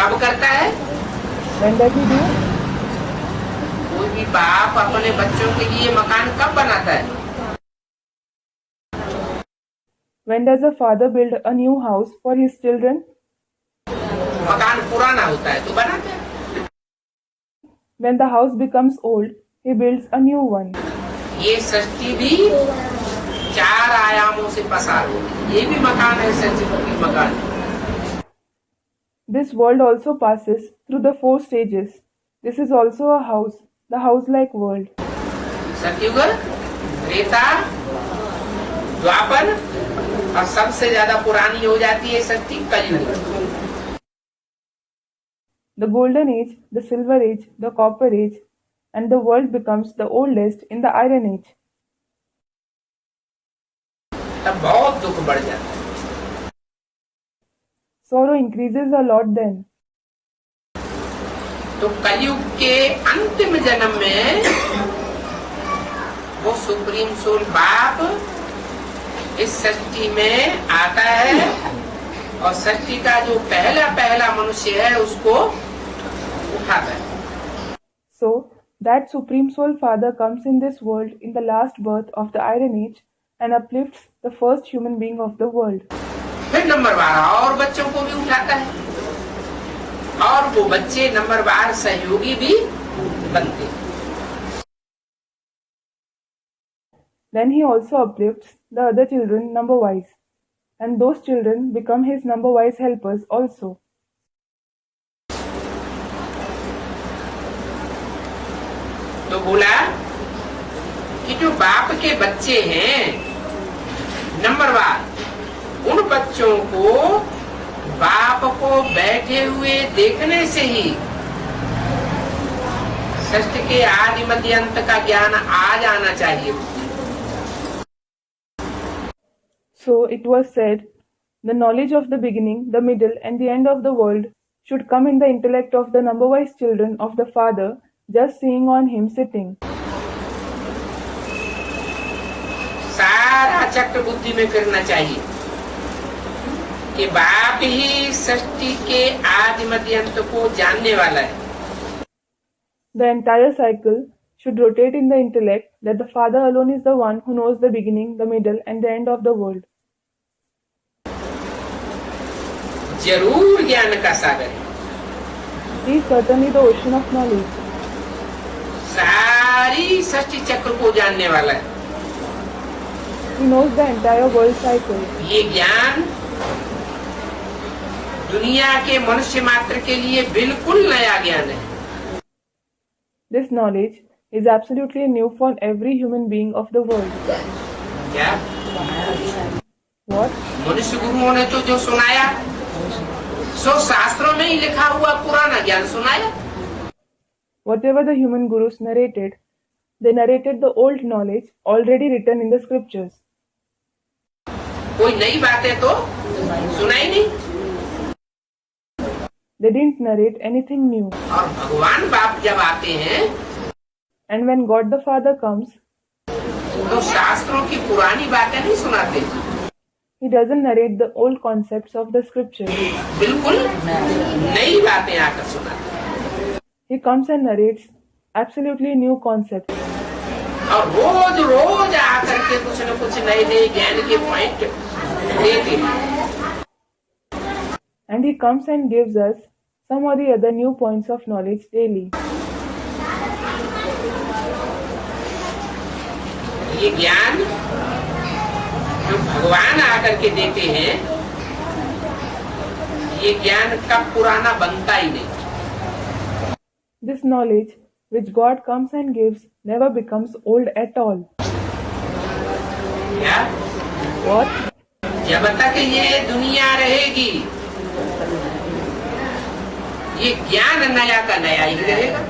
कब करता है? When does he do? कोई भी बाप अपने बच्चों के लिए मकान कब बनाता है? When does a father build a new house for his children? मकान पुराना होता है तो बनाते हैं। When the house becomes old, he builds a new one. ये सृष्टि भी 4 आयामों से पसार होती है, ये भी मकान है, सृष्टि की मकान है। This world also passes through the 4 stages. This is also a house, the house-like world. सतयुग, त्रेता, द्वापर, और सबसे ज्यादा पुरानी हो जाती है सृष्टि कलयुग। The golden age, the silver age, the copper age, and the world becomes the oldest in the iron age. तब बहुत दुख बढ़ जाता है। Sorrow increases a lot then. तो कलयुग के अंतिम जन्म में वो सुप्रीम सोल बाप इस सृष्टि में आता है और सृष्टि का जो पहला मनुष्य है उसको उठाता है। So, that Supreme Soul Father comes in this world in the last birth of the Iron Age and uplifts the first human being of the world. फिर नंबर 12 और बच्चों को भी उठाता है और वो बच्चे नंबर 12 सहयोगी भी बनते हैं। Then he also uplifts the other children number-wise, and those children become his number-wise helpers also. तो बोला कि जो बाप के बच्चे हैं नंबरवार, उन बच्चों को बाप को बैठे हुए देखने से ही सृष्टि के आदि मध्य अंत का ज्ञान आ जाना चाहिए। So it was said, the knowledge of the beginning, the middle, and the end of the world should come in the intellect of the number-wise children of the Father, just seeing on him sitting. सारा चक्र बुद्धि में फिरना चाहिए कि बाप ही सृष्टि के आदि मध्य अंत को जानने वाला है। The entire cycle should rotate in the intellect that the Father alone is the one who knows the beginning, the middle, and the end of the world. जरूर ज्ञान का सागर है, He is certainly the ocean of knowledge. सारी सृष्टि चक्र को जानने वाला है। He knows the entire world cycle. ये ज्ञान दुनिया के मनुष्य मात्र के लिए बिल्कुल नया ज्ञान है। This knowledge is absolutely new for every human being of the world. क्या What? मनुष्य गुरुओं ने तो जो सुनाया सो शास्त्रों में ही लिखा हुआ पुराना ज्ञान सुनाया। Whatever the human gurus narrated, they narrated the old knowledge already written in the scriptures. कोई नई बातें तो सुनाई नहीं। They didn't narrate anything new. और भगवान बाप जब आते हैं And when God the Father comes, तो शास्त्रों की पुरानी बातें नहीं सुनाते, He doesn't narrate the old concepts of the scripture. बिल्कुल नई बातें आकर सुनाते। He comes and narrates absolutely new concepts. और रोज रोज आकर के कुछ न कुछ नए नए ज्ञान के पॉइंट देते हैं। And He comes and gives us some or the other new points of knowledge daily. ये ज्ञान जो भगवान आकर के देते हैं, ये ज्ञान कब पुराना बनता ही नहीं। This knowledge which God comes and gives never becomes old at all. क्या? What? जब तक ये दुनिया रहेगी, ये ज्ञान नया का नया ही रहेगा।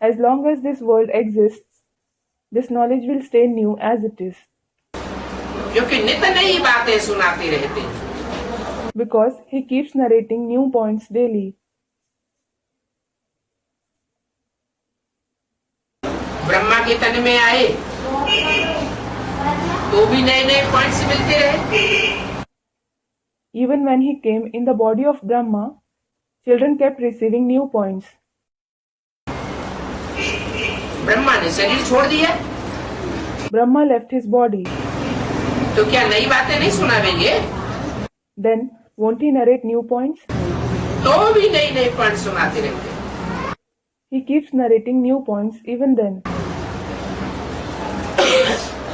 As long as this world exists, this knowledge will stay new as it is. क्योंकि नित नई बातें सुनाते रहते हैं। Because He keeps narrating new points daily. Brahma के तन में आए तो भी नए नए पॉइंट्स मिलते रहे। Even when He came in the body of Brahma, children kept receiving new points. Brahma ने शरीर छोड़ दिया Brahma left his body. तो क्या नई बातें नहीं सुनावेंगे? Then, won't He narrate new points? तो भी नई नई पॉइंट सुनाते रहेंगे। He keeps narrating new points even then.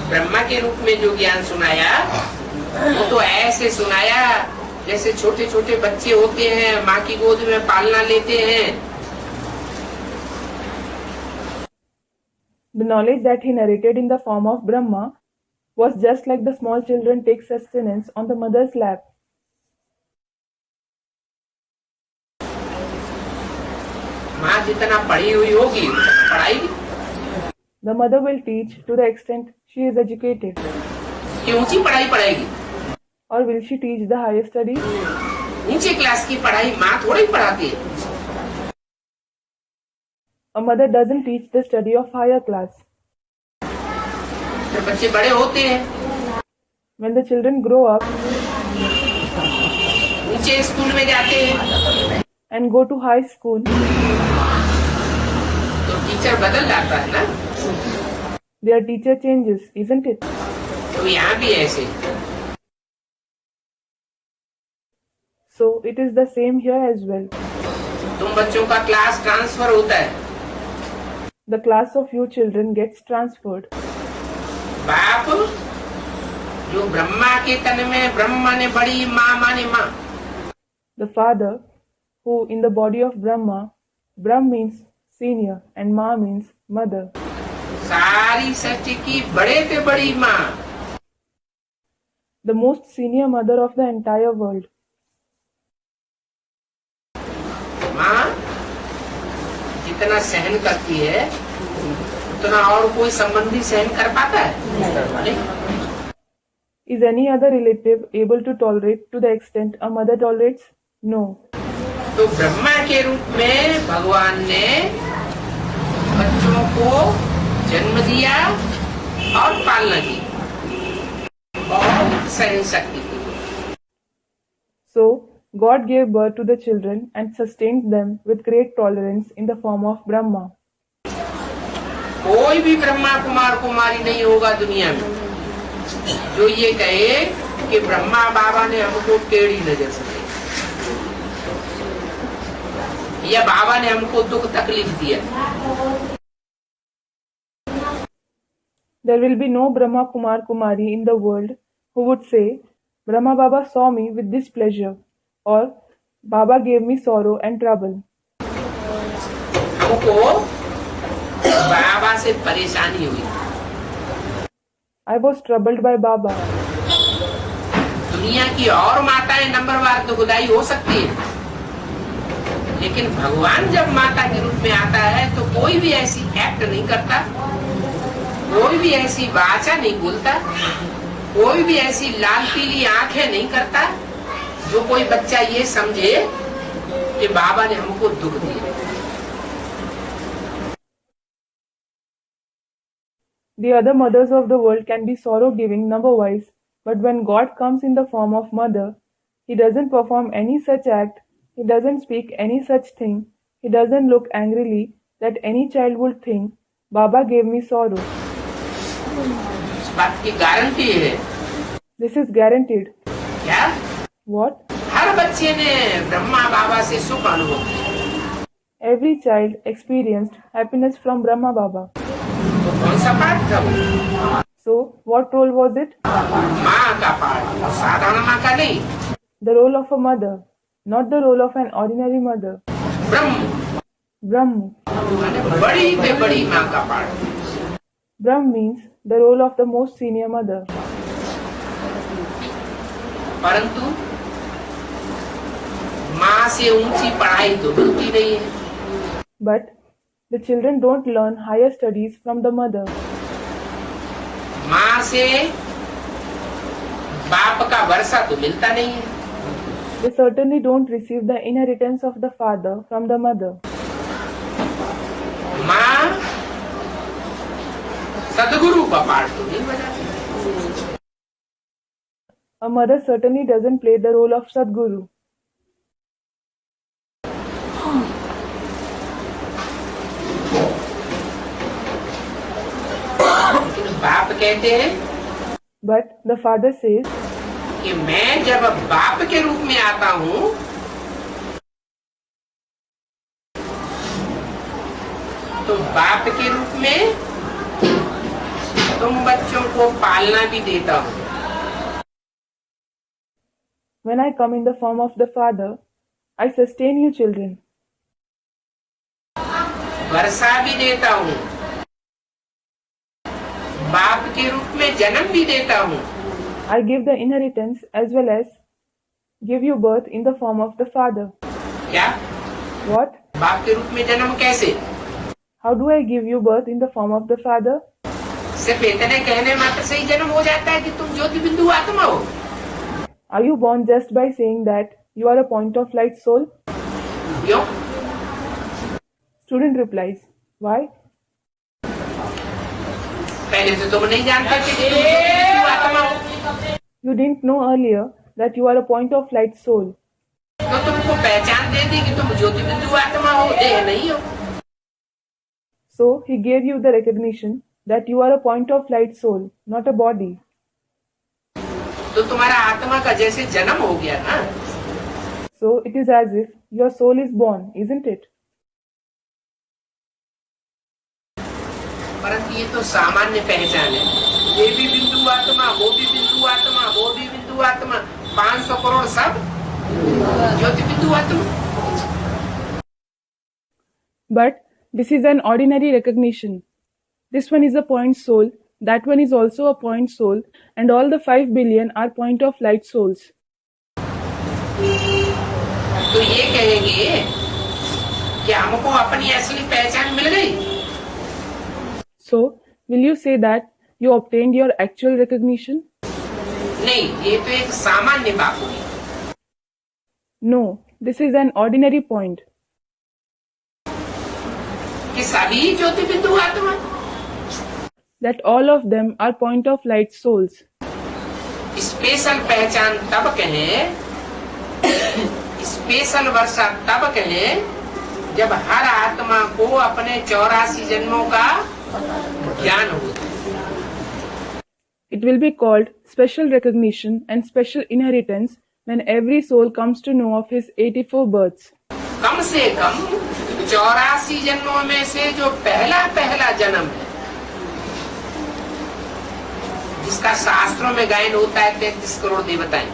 Brahma के रूप में जो ज्ञान सुनाया, वो तो ऐसे सुनाया जैसे छोटे छोटे बच्चे होते हैं, माँ की गोद में पालना लेते हैं। The knowledge that He narrated in the form of Brahma was just like the small children take sustenance on the mother's lap. माँ जितना पढ़ी हुई होगी पढ़ाएगी, The mother will teach to the extent she is educated. कि ऊंची पढ़ाई पढ़ाएगी। Or will she teach the higher studies? नीचे class की पढ़ाई माँ थोड़ी पढ़ाती है। A mother doesn't teach the study of higher class. जब बच्चे बड़े होते हैं, When the children grow up नीचे स्कूल में जाते हैं, and go to high school, तो टीचर बदल जाता है ना। their teacher changes, isn't it? तो यहाँ भी ऐसे। So it is the same here as well. तुम बच्चों का क्लास ट्रांसफर होता है, The class of you children gets transferred. बाप जो ब्रह्मा के तन में ब्रह्म माने बड़ी, माँ माने माँ, The father, who in the body of Brahma, Brahm means senior and Ma means mother. सारी सृष्टि की बड़े से बड़ी माँ, The most senior mother of the entire world. माँ जितना सहन करती है उतना और कोई संबंधी सहन कर पाता है? नहीं। Is any other relative able to tolerate to the extent a mother tolerates? No. तो ब्रह्मा के रूप में भगवान ने बच्चों को जन्म दिया और पालना की, बहुत सहन शक्ति की। So, God gave birth to the children and sustained them with great tolerance in the form of Brahma. कोई भी ब्रह्मा कुमार कुमारी नहीं होगा दुनिया में जो ये कहे कि ब्रह्मा बाबा ने हमको टेढ़ी नजर से देखा या बाबा ने हमको दुख तकलीफ दिया। There will be no Brahma Kumar Kumari in the world who would say, Brahma Baba saw me with displeasure or Baba gave me sorrow and trouble. हमको बाबा से परेशानी हुई, I was troubled by Baba. दुनिया की और माताएं नंबरवार दुखदाई हो सकती है, लेकिन भगवान जब माता के रूप में आता है तो कोई भी ऐसी एक्ट नहीं करता, कोई भी ऐसी वाचा नहीं बोलता कोई भी ऐसी लाल पीली आंखें नहीं करता जो कोई बच्चा ये समझे कि बाबा ने हमको दुख दिया। The other mothers of the world can be sorrow-giving number-wise, but when God comes in the form of mother, He doesn't perform any such act, He doesn't speak any such thing, He doesn't look angrily that any child would think, Baba gave me sorrow. इस बात की guarantee है। This is guaranteed. क्या? What? हर बच्चे ने ब्रह्मा बाबा से सुख अनुभव किया। Every child experienced happiness from Brahma Baba. तो कौन सा पाठ था वो? So, what role was it? माँ का पाठ, साधारण माँ का नहीं। The role of a mother, not the role of an ordinary mother. Brahma, Brahm. माने बड़ी से बड़ी माँ का पाठ। Brahm means the role of the most senior mother. परंतु माँ से ऊंची पढ़ाई तो मिलती नहीं है। But the children don't learn higher studies from the mother. माँ से बाप का वर्षा तो मिलता नहीं है। They certainly don't receive the inheritance of the father from the mother. माँ सदगुरु का पाठ तो नहीं बजाती। A mother certainly doesn't play the role of Sadguru. लेकिन बाप कहते हैं But the father says, कि मैं जब बाप के रूप में आता हूँ तो बाप के रूप में तुम बच्चों को पालना भी देता हूँ। when I come in the form of the father, I sustain you children. वर्षा भी देता हूँ, बाप के रूप में जन्म भी देता हूँ। I give the inheritance as well as give you birth in the form of the father. क्या? What? बाप के रूप में जन्म कैसे? How do I give you birth in the form of the father? सिर्फ इतने कहने मात्र से ही जन्म हो जाता है कि तुम ज्योति बिंदु आत्मा हो? Are you born just by saying that you are a point of light soul? क्यों? Student replies, why? पहले तो तुम नहीं जानते थे कि तुम ज्योति बिंदु आत्मा हो। You didn't know earlier that you are a point of light soul. तो तुमको पहचान दे दी कि तुम ज्योति बिंदु आत्मा हो, देह नहीं हो। So he gave you the recognition that you are a point of light soul, not a body. तो तुम्हारा आत्मा का जैसे जन्म हो गया ना, So it is as if your soul is born, isn't it? परंतु ये तो सामान्य पहचान है। ये भी बिंदु आत्मा, वो भी बिंदु आत्मा, वो भी बिंदु आत्मा, 500 करोड़ सब ज्योति बिंदु आत्मा। But this is an ordinary recognition. This one is a point soul, that one is also a point soul, and all the 5 billion are point of light souls. तो ये कहेंगे कि हमको अपनी असली पहचान मिल गई। So, will you say that you obtained your actual recognition? नहीं, ये तो एक सामान्य बात हुई। No, this is an ordinary point. कि सभी ज्योति बिंदु आत्मा, That all of them are point of light souls. Special पहचान तब कहें, स्पेशल वर्षा तब कहें जब हर आत्मा को अपने 84 जन्मों का ज्ञान हो। It will be called special recognition and special inheritance when every soul comes to know of his 84 births. कम से कम 84 जन्मों में से जो पहला जन्म है, जिसका शास्त्रों में गायन होता है 33 करोड़ देवताएं,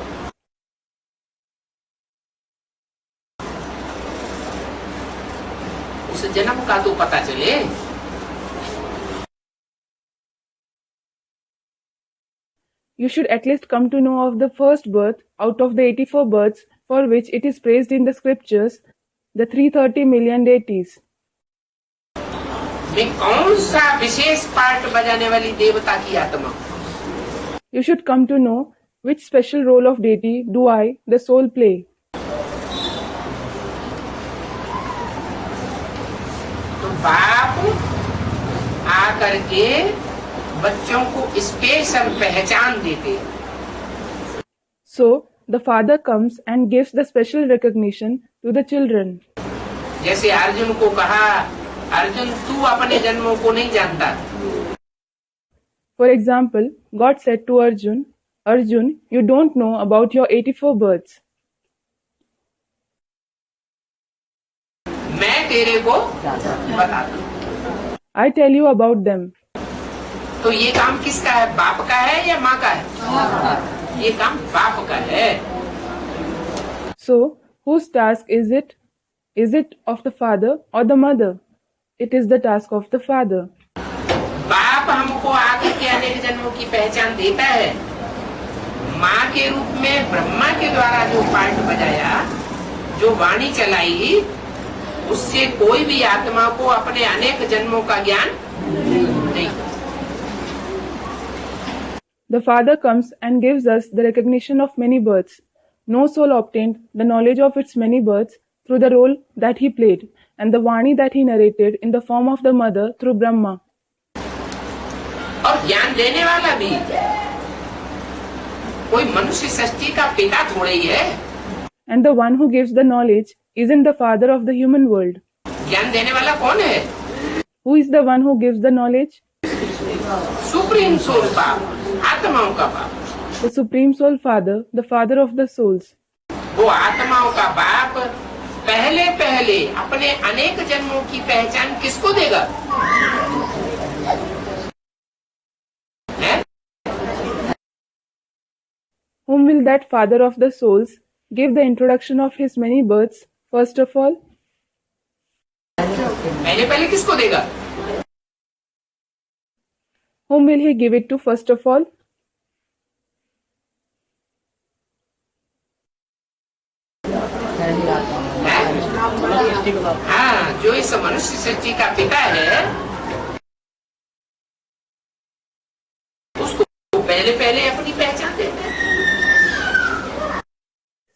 उस जन्म का तो पता चले। You should at least come to know of the first birth out of the 84 births for which it is praised in the scriptures, the 330 million deities. मैं कौन सा विशेष पार्ट बजाने वाली देवता की आत्मा? You should come to know which special role of deity do I, the soul, play. तो बाप आकर के बच्चों को स्पेशल पहचान देते। So the father comes and gives the special recognition to the children. जैसे अर्जुन को कहा, अर्जुन तू अपने जन्मों को नहीं जानता। For example, God said to Arjun, Arjun, you don't know about your 84 births. मैं तेरे को बताता हूँ। I tell you about them. तो ये काम किसका है, बाप का है या माँ का है? ये काम बाप का है। So, whose task is it? Is it of the father or the mother? It is the task of the father. बाप हमको आकर के अनेक जन्मों की पहचान देता है। माँ के रूप में ब्रह्मा के द्वारा जो पार्ट बजाया, जो वाणी चलाई, उससे कोई भी आत्मा को अपने अनेक जन्मों का ज्ञान नहीं। The father comes and gives us the recognition of many births. No soul obtained the knowledge of its many births through the role that he played and the Vani that he narrated in the form of the mother through Brahma. और ज्ञान देने वाला भी कोई मनुष्य सृष्टि का पिता थोड़ा ही है। And the one who gives the knowledge isn't the father of the human world. ज्ञान देने वाला कौन है? Who is the one who gives the knowledge? Supreme soul बाप, आत्माओं का बाप। The Supreme Soul Father, the father of the souls. वो आत्माओं का बाप पहले पहले अपने अनेक जन्मों की पहचान किसको देगा? Whom will that father of the souls give the introduction of his many births first of all? पहले पहले किसको देगा? Whom will he give it to first of all? हाँ, जो इस मनुष्य सृष्टि का पिता है, उसको पहले पहले अपनी पहचान देता है।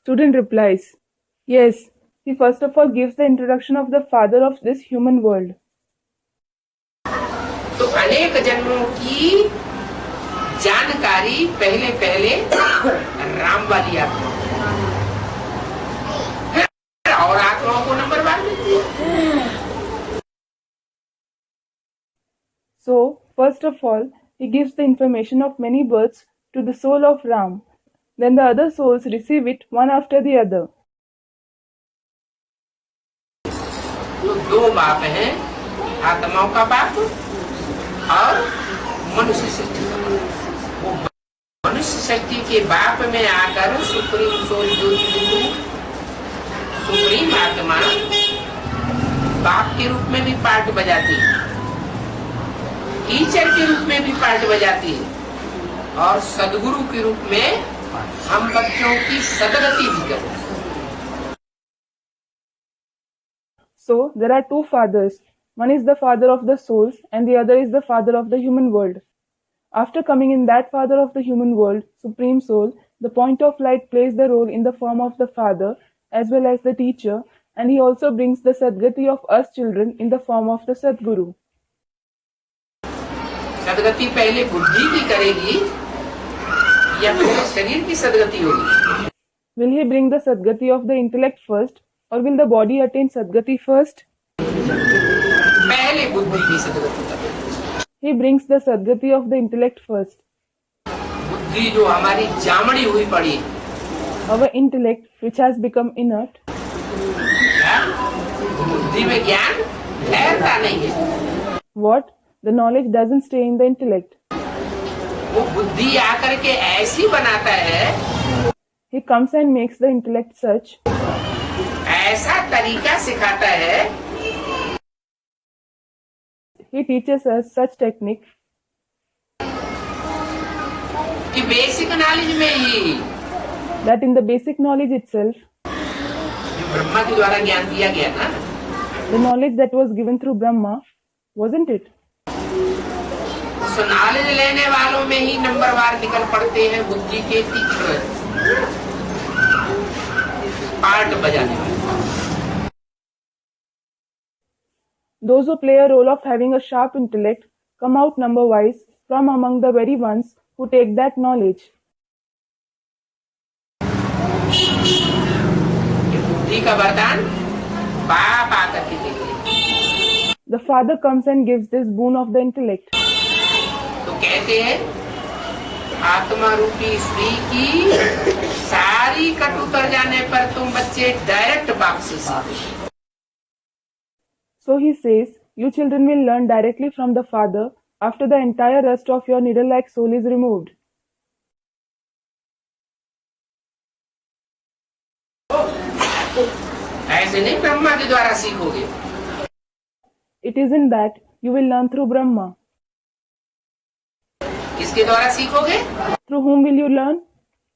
Student replies, yes, he first of all gives the introduction of the father of this human world. तो अनेक जन्मों की जानकारी पहले पहले राम वाली आत्मा और आत्माओं को नंबर बार देती है। So, first of all, he gives the information of many births to the soul of Ram. Then the other souls receive it one after the other. तो दो बाप हैं, आत्माओं का बाप और मनुष्य शक्ति का बाप। वो मनुष्य शक्ति के बाप में आकर सुप्रीम सोल जो सुप्रीम आत्मा बाप के रूप में भी पार्ट बजाती है, टीचर के रूप में भी पार्ट बजाती है और सदगुरु के रूप में हम बच्चों की सदगति भी करते हैं। So, there are two fathers. One is the father of the souls and the other is the father of the human world. After coming in that father of the human world, Supreme Soul, the point of light plays the role in the form of the father as well as the teacher, and he also brings the Sadgati of us children in the form of the Sadguru. सदगति पहले बुद्धि की करेगी या पहले शरीर की सदगति होगी? Will he bring the Sadgati of the intellect first or will the body attain Sadgati first? पहले बुद्धि की सदगति करेगी। He brings the Sadgati of the intellect first. बुद्धि जो हमारी जामड़ी हुई पड़ी, Our intellect, which has become inert, बुद्धि में ज्ञान ठहरता नहीं है। what? The knowledge doesn't stay in the intellect. वो बुद्धि आकर के ऐसी बनाता है, He comes and makes the intellect such, ऐसा तरीका सिखाता है he teaches us such technique कि बेसिक नॉलेज में ही that in the basic knowledge itself, जो ब्रह्मा के द्वारा ज्ञान दिया गया ना, the knowledge that was given through Brahma, wasn't it? उस नॉलेज लेने वालों में ही नंबरवार निकल पड़ते हैं बुद्धि के तीक्ष्ण पार्ट बजाने वाले। Those who play a role of having a sharp intellect come out number-wise from among the very ones who take that knowledge. ये बुद्धि का वरदान बाप आकर के देते हैं। The Father comes and gives this boon of the intellect. तो कहते हैं आत्मा रूपी स्त्री की सारी कट उतर जाने पर तुम बच्चे डायरेक्ट बाप से सीखो। So he says, you children will learn directly from the Father after the entire rust of your needle-like soul is removed. ऐसे नहीं ब्रह्मा के द्वारा सीखोगे। It isn't that you will learn through Brahma. किसके द्वारा सीखोगे? Through whom will you learn?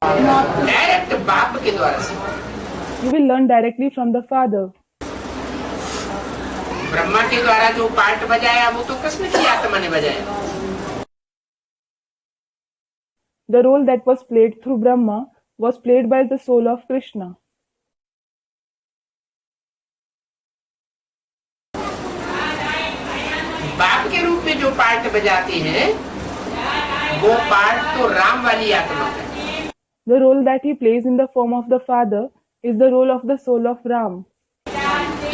Direct बाप के द्वारा सीखोगे। You will learn directly from the Father. Brahma के द्वारा जो पार्ट बजाया वो तो कृष्ण की आत्मा ने बजाया। The role that was played through Brahma was played by the soul of Krishna. बाप के रूप में जो पार्ट बजाते हैं वो पार्ट तो राम वाली आत्मा का है। The role that he plays in the form of the Father is the role of the soul of Ram.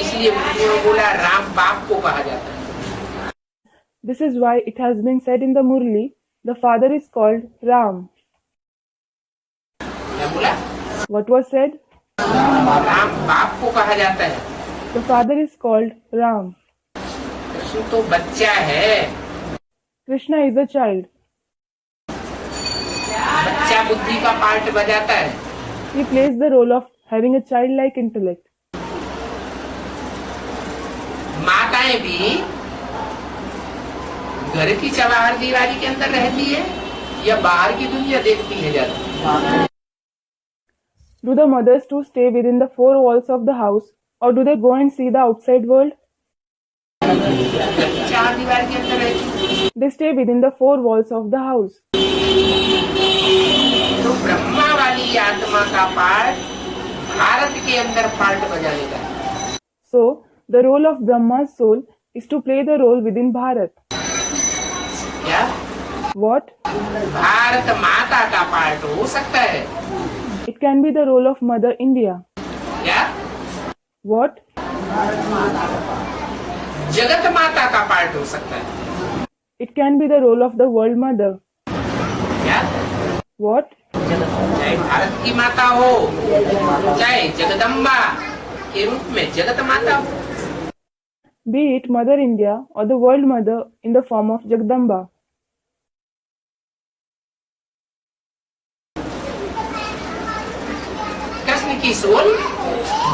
इसलिए उन्होंने बोला राम बाप को कहा जाता है। This is why it has been said in the Murli, the Father is called Ram. क्या बोला? What was said? राम बाप को कहा जाता है। The Father is called Ram. Krishna तो बच्चा है। Krishna is a child. बच्चा बुद्धि का पार्ट बजाता है। He plays the role of having a childlike intellect. माताएं भी घर की चबाहर दीवारी के अंदर रहती है या बाहर की दुनिया देखती है ज्यादा? Do the mothers too stay within the four walls of the house, or do they go and see the outside world? चार दीवार के अंदर रहती है। They stay within the four walls of the house. तो ब्रह्मा वाली आत्मा का पार्ट भारत के अंदर पार्ट बजाने का है। So, the role of Brahma's soul is to play the role within Bharat. क्या? What? भारत माता का पार्ट हो सकता है। It can be the role of Mother India. क्या? What? जगत माता का पार्ट हो सकता है। It can be the role of the world mother. क्या? What? चाहे भारत की माता हो चाहे जगदम्बा के रूप में जगत माता हो। Be it Mother India or the world mother in the form of Jagdamba. Krishna की सोल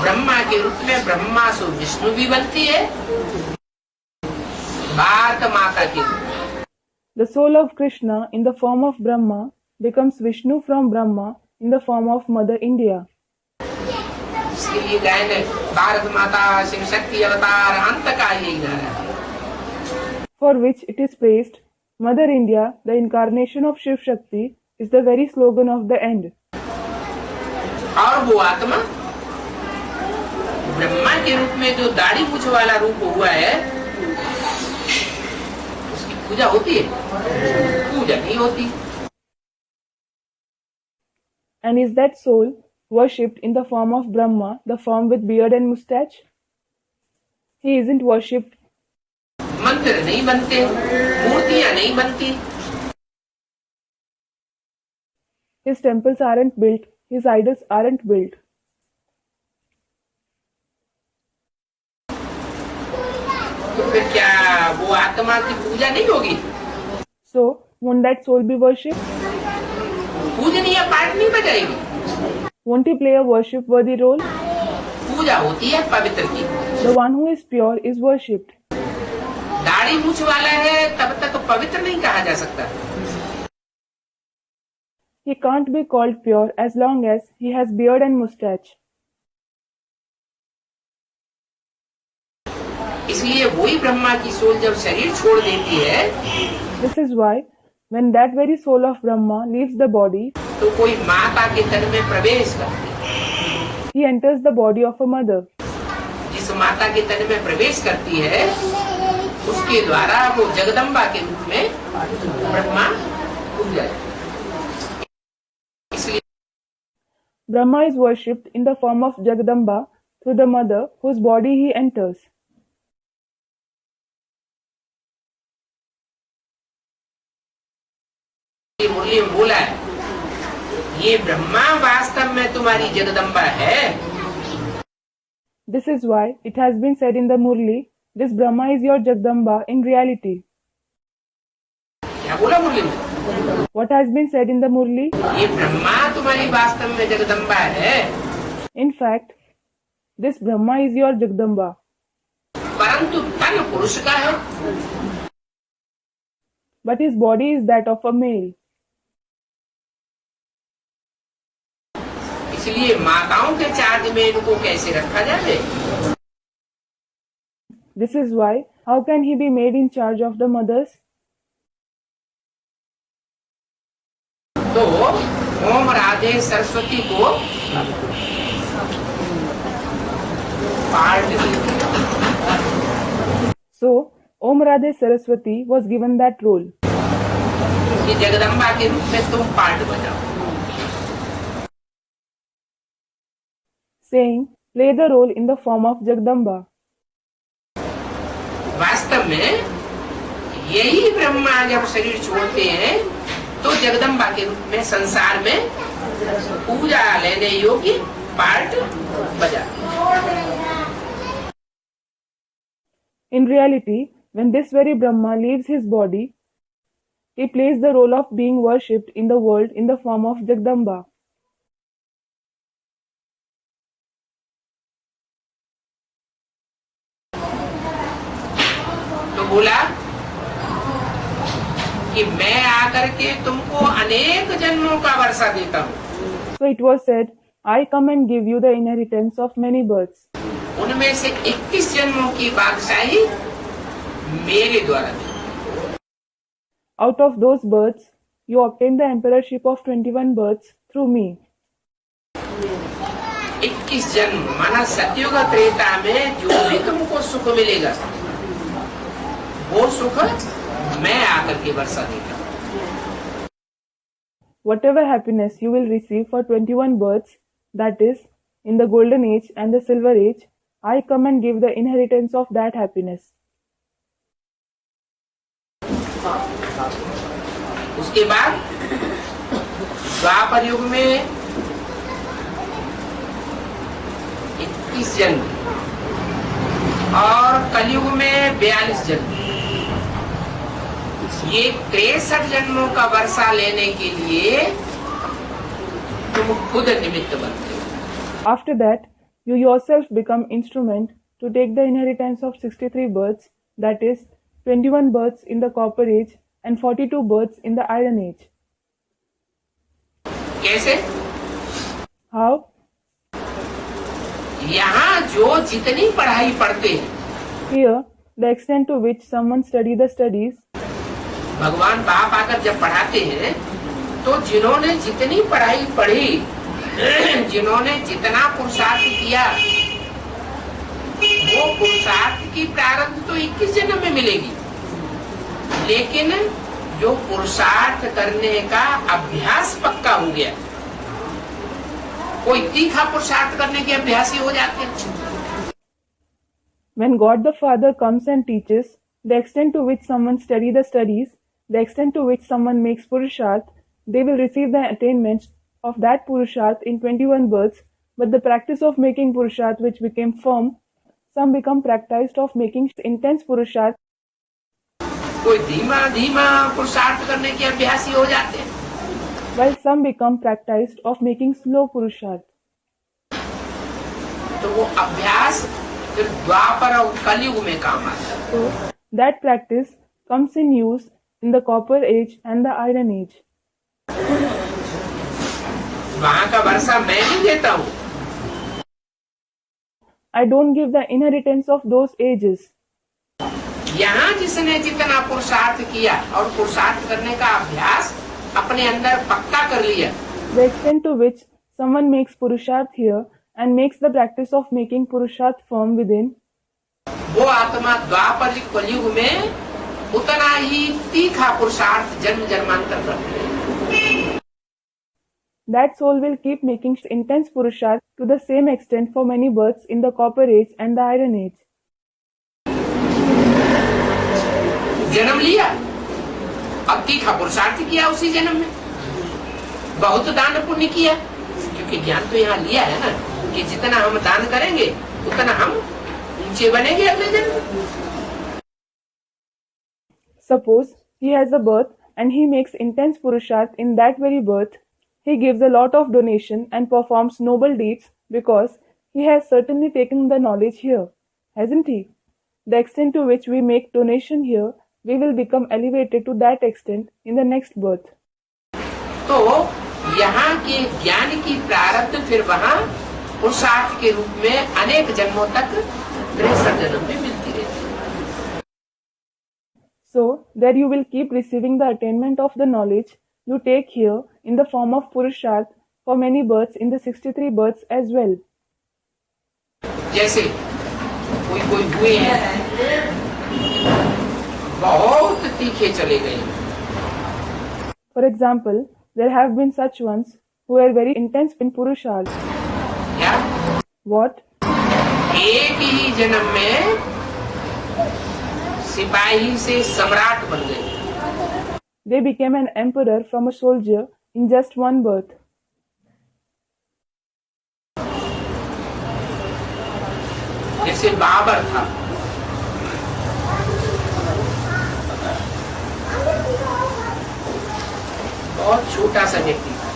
ब्रह्मा के रूप में ब्रह्मा सो विष्णु भी बनती है भारत माता के रूप में। The soul of Krishna in the form of Brahma becomes Vishnu from Brahma in the form of Mother India. इसके लिए गायन है भारत माता शिव शक्ति अवतार अंत का यही नारा है। For which it is praised, Mother India, the incarnation of Shiv Shakti, is the very slogan of the end. और वो आत्मा ब्रह्मा के रूप में जो दाढ़ी मूछ वाला रूप हुआ है उसकी पूजा होती है? पूजा नहीं होती। And is that soul worshipped in the form of Brahma, the form with beard and moustache? He isn't worshipped. मंदिर नहीं बनते, मूर्तियां नहीं बनती। His temples aren't built, his idols aren't built. तो फिर क्या वो आत्मा की पूजा नहीं होगी? So, won't that soul be worshipped? पूजनीय पाठ नहीं बजाएगी। Won't he play a worship-worthy role? पूजा होती है पवित्र की। The one who is pure is worshipped. दाढ़ी मूछ वाला है तब तक पवित्र नहीं कहा जा सकता। He can't be called pure as long as he has beard and moustache. इसलिए वही ब्रह्मा की सोल जब शरीर छोड़ देती है, This is why, when that very soul of Brahma leaves the body, तो कोई माता के तन में प्रवेश करती है। he enters the body of a mother. जिस माता के तन में प्रवेश करती है, उसके द्वारा वो जगदम्बा के रूप में ब्रह्मा उठ जाए। इसलिए Brahma is worshipped in the form of Jagadamba through the mother whose body he enters. मुरली में बोला है, ये ब्रह्मा वास्तव में तुम्हारी जगदम्बा है। This is why it has been said in the Murli, this Brahma is your Jagdamba in reality. क्या बोला मुरली में? What has been said in the Murli? ये ब्रह्मा तुम्हारी वास्तव में जगदम्बा है। In fact, this Brahma is your Jagdamba. परंतु तन पुरुष का है। But his body is that of a male. इसलिए माताओं के चार्ज में इनको कैसे रखा जाए? This is why, how can he be made in charge of the mothers? तो ओम राधे सरस्वती को part So, Om Radhe Saraswati was given that role. कि जगदम्बा के रूप में तुम पार्ट बजाओ। Saying, play the role in the form of Jagdamba. वास्तव में यही ब्रह्मा जब शरीर छोड़ते हैं तो जगदम्बा के रूप में संसार में पूजा लेने योग्य पार्ट बजा। In reality, when this very Brahma leaves his body, he plays the role of being worshipped in the world in the form of Jagdamba. तो बोला कि मैं आकर के तुमको अनेक जन्मों का वर्षा देता हूँ। So it was said, I come and give you the inheritance of many births. उनमें से 21 जन्मों की बादशाही मेरे द्वारा दी। Out of those births, you obtain the emperorship of 21 births through me. 21 जन्म माना सतयुग त्रेता में जो भी तुमको सुख मिलेगा वो सुख मैं आकर के वर्षा देता हूँ। Whatever happiness you will receive for 21 births, that is, in the golden age and the silver age, I come and give the inheritance of that happiness. उसके बाद द्वापर युग में 21 जन्म और कलयुग में 42 जन्म, ये 63 जन्मों का वर्षा लेने के लिए तुम खुद निमित्त बनते हो। After that, you yourself become instrument to take the inheritance of 63 births, that is, 21 births in the copper age and 42 births in the iron age. कैसे? How? यहाँ जो जितनी पढ़ाई पढ़ते हैं, Here, the extent to which someone study the studies, भगवान बाप आकर जब पढ़ाते हैं तो जिन्होंने जितनी पढ़ाई पढ़ी, जिन्होंने जितना पुरुषार्थ किया, वो पुरुषार्थ की प्रारंभ तो 21 जन्म में मिलेगी, लेकिन जो पुरुषार्थ करने का अभ्यास पक्का हो गया, कोई तीखा पुरुषार्थ करने के अभ्यासी हो जाते हैं। when God the Father comes and teaches, the extent to which someone study the studies, the extent to which someone makes Purusharth, they will receive the attainments of that Purusharth in 21 births, but the practice of making Purusharth which became firm, some become practiced of making intense Purusharth, कोई धीमा धीमा पुरुषार्थ करने के अभ्यासी हो जाते हैं, while some become practiced of making slow Purusharth. तो वो अभ्यास फिर द्वापर और कलयुग में काम आता है। So, that practice comes in use in the copper age and the iron age. वहाँ का वर्षा मैं नहीं देता हूँ, I don't give the inheritance of those ages. यहाँ जिसने जितना पुरुषार्थ किया और पुरुषार्थ करने का अभ्यास अपने अंदर पक्का कर लिया, The extent to which someone makes Purusharth here and makes the practice of making Purusharth firm within, वो आत्मा द्वापर कलयुग में उतना ही तीखा पुरुषार्थ जन्म जन्मांतर करते हैं। that soul will keep making intense Purusharth to the same extent for many births in the Copper Age and the Iron Age. जन्म लिया और तीखा पुरुषार्थ किया उसी जन्म में, बहुत दान पुण्य किया, क्योंकि ज्ञान तो यहाँ लिया है ना कि जितना हम दान करेंगे उतना हम ऊंचे बनेंगे अगले जन्म में। Suppose he has a birth and he makes intense Purusharth in that very birth, he gives a lot of donation and performs noble deeds because he has certainly taken the knowledge here, hasn't he? The extent to which we make donation here, we will become elevated to that extent in the next birth. तो यहाँ के ज्ञान की प्रारब्ध फिर वहाँ पुरुषार्थ के रूप में अनेक जन्मों तक जन्म में मिलती रहती है। So, there you will keep receiving the attainment of the knowledge you take here in the form of Purusharth for many births in the 63 births as well. जैसे कोई हुए हैं बहुत तीखे चले गए। For example, there have been such ones who are very intense in Purusharth. क्या? What? एक ही जन्म में सिपाही से सम्राट बन गए। They became an emperor from a soldier in just one birth. जैसे बाबर था, बहुत छोटा सा व्यक्ति था,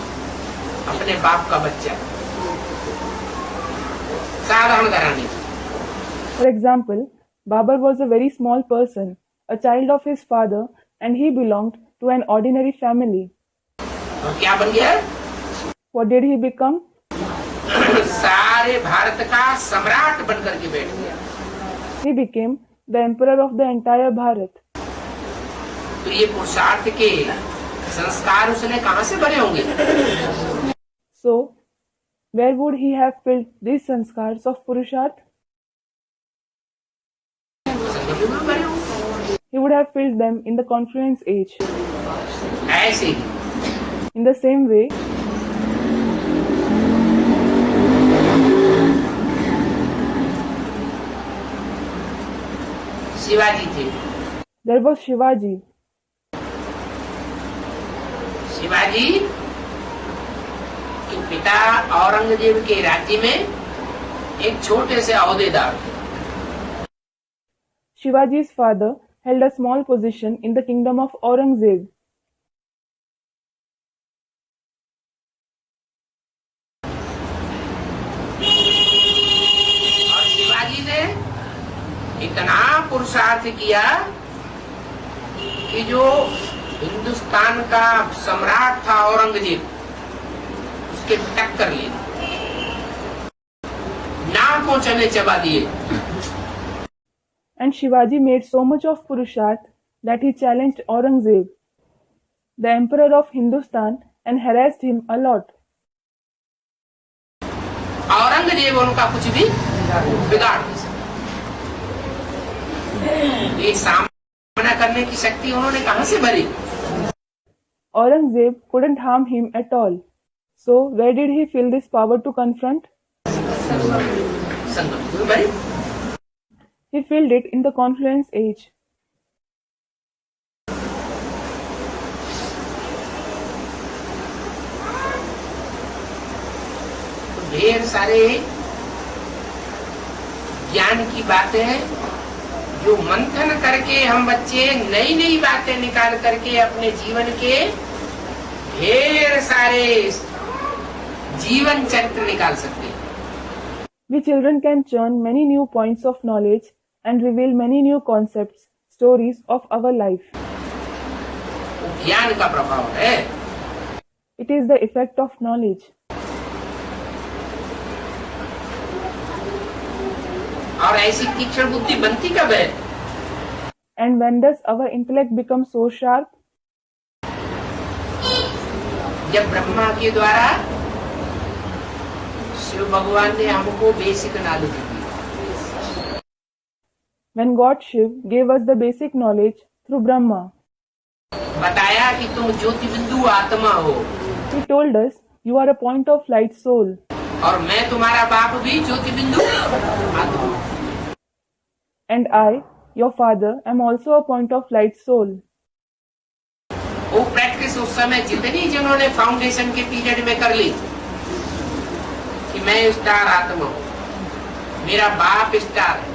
अपने बाप का बच्चा, साधारण घराने। For example, Babur was a very small person, a child of his father, and he belonged to an ordinary family. और क्या बन गया? What did he become? सारे भारत का सम्राट बनकर के बैठ गया। He became the emperor of the entire Bharat. तो ये पुरुषार्थ के संस्कार उसने कहाँ से भरे होंगे? So, where would he have filled these sanskars of Purusharth? संगम में भरे होंगे। He would have filled them in the confluence age. ऐसे ही In the same way, Shivaji थे। there was Shivaji. शिवाजी के पिता औरंगजेब के राज्य में एक छोटे से अहदेदार थे। Shivaji's father held a small position in the kingdom of Aurangzeb. और शिवाजी ने इतना पुरुषार्थ किया कि जो हिंदुस्तान का सम्राट था औरंगजेब, उसके टक्कर लिए, नाकों चने चबा दिए। And Shivaji made so much of Purusharth that he challenged Aurangzeb, the emperor of Hindustan, and harassed him a lot. Aurangzeb उनका कुछ भी बिगाड़ नहीं सकता। ये सामना करने की शक्ति उन्होंने कहां से भरी? Aurangzeb couldn't harm him at all. So, where did he feel this power to confront? संगम में भरी। He filled it in the confluence age. ढेर सारे ज्ञान की बातें हैं जो मंथन करके हम बच्चे नई नई बातें निकाल करके अपने जीवन के ढेर सारे जीवन चरित्र निकाल सकते हैं। We children can churn many new points of knowledge and reveal many new concepts, stories of our life. ज्ञान का प्रभाव है। It is the effect of knowledge. और ऐसी तीक्ष्ण बुद्धि बनती कब है? And when does our intellect become so sharp? जब ब्रह्मा के द्वारा शिव भगवान ने हमको basic knowledge the. When God Shiv gave us the basic knowledge through Brahma. बताया कि तुम ज्योति बिंदु आत्मा हो। He told us, you are a point of light soul. और मैं तुम्हारा बाप भी ज्योति बिंदु आत्मा। And I, your father, am also a point of light soul. वो प्रैक्टिस उस समय जितनी जिन्होंने फाउंडेशन के पीरियड में कर ली कि मैं स्टार आत्मा हूं, मेरा बाप स्टार है,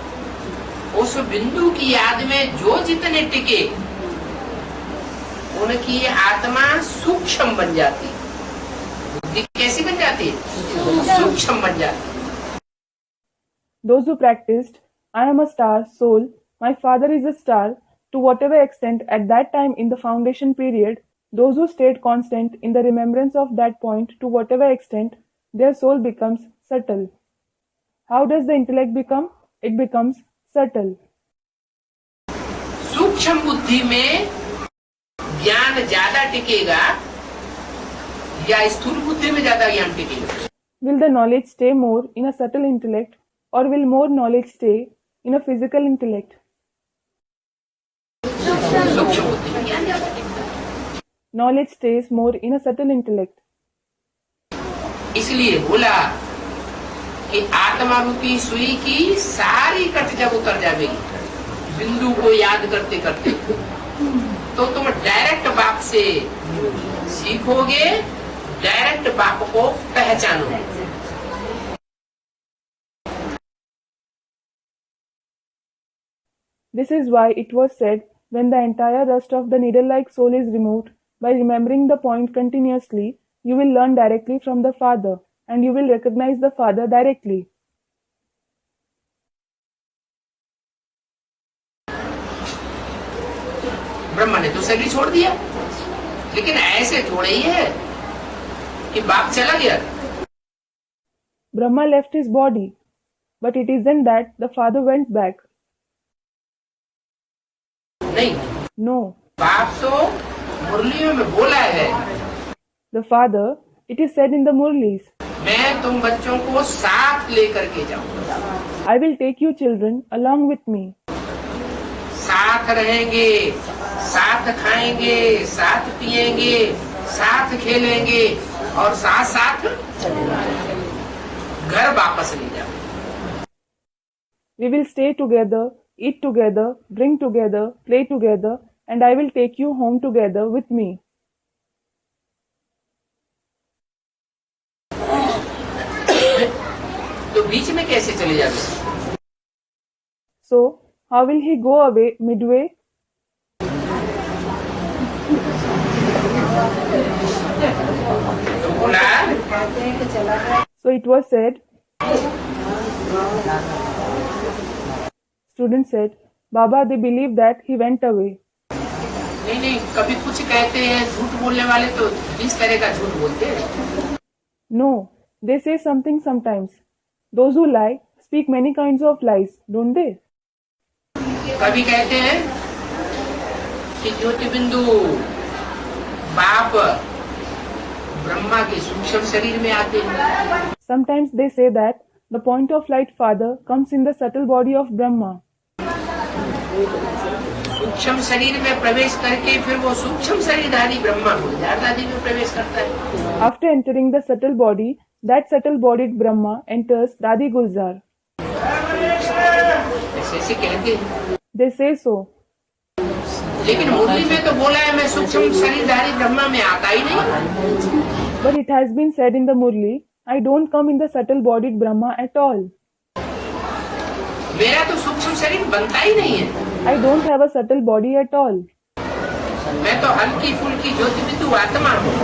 उस बिंदु की याद में जो जितने टिके उनकी आत्मा सूक्ष्म बन जाती है। बुद्धि कैसी बन जाती है? सूक्ष्म बन जाती है। Those who practiced, I am a star soul, my father is a star, to whatever extent at that time in the foundation period, those who stayed constant in the remembrance of that point to whatever extent, their soul becomes subtle. How does the intellect become? It becomes subtle. सूक्ष्म बुद्धि में ज्ञान ज्यादा टिकेगा या स्थूल बुद्धि में ज्यादा ज्ञान टिकेगा? Will the knowledge stay more in a subtle intellect, or will more knowledge stay in a physical intellect? सूक्ष्म बुद्धि में ज्ञान ज्यादा टिकेगा। Knowledge stays more in a subtle intellect. इसलिए बोला कि आत्मा रूपी सुई की सारी कट जब उतर जाएगी बिंदु को याद करते करते, तो तुम डायरेक्ट बाप से सीखोगे, डायरेक्ट बाप को पहचानोगे। This is why it was said, when the entire rust of the needle-like soul is removed, by remembering the point continuously, you will learn directly from the Father, and you will recognize the Father directly. Brahma ने तो शरीर छोड़ दिया, लेकिन ऐसे थोड़े ही है कि बाप चला गया। Brahma left his body, but it isn't that the Father went back. नहीं, No. बाप तो मुरलियों में बोला है, The Father, it is said in the Murlis, मैं तुम बच्चों को साथ लेकर के जाऊंगा, I will take you children along with me. साथ रहेंगे, साथ खाएंगे, साथ पिएंगे, साथ खेलेंगे और साथ साथ घर वापस ले जाओ। We will stay together, eat together, drink together, play together, and I will take you home together with me. तो बीच में कैसे चले जाते? So, how will he go away midway? तो बोला, So it was said, student said, Baba, they believe that he went away. नहीं नहीं, कभी कुछ कहते हैं, झूठ बोलने वाले तो इस तरह का झूठ बोलते हैं। No, they say something sometimes. Those who lie speak many kinds of lies, don't they? कभी कहते हैं कि ज्योति बिंदु बाप ब्रह्मा के सूक्ष्म शरीर में आते हैं। Sometimes they say that the point of light Father comes in the subtle body of Brahma. सूक्ष्म शरीर में प्रवेश करके फिर वो सूक्ष्म शरीरधारी ब्रह्मा गुलजारदादी में प्रवेश करता है। After entering the subtle body, that subtle-bodied Brahma enters Dadi Gulzar. ऐसे कहते हैं, They say so. लेकिन मुरली में तो बोला है मैं सूक्ष्म शरीरधारी ब्रह्मा में आता ही नहीं। But it has been said in the Murli, I don't come in the subtle-bodied Brahma at all. मेरा तो सूक्ष्म शरीर बनता ही नहीं है। I don't have a subtle body at all. मैं तो हल्की फुल्की ज्योति बिंदु आत्मा हूँ।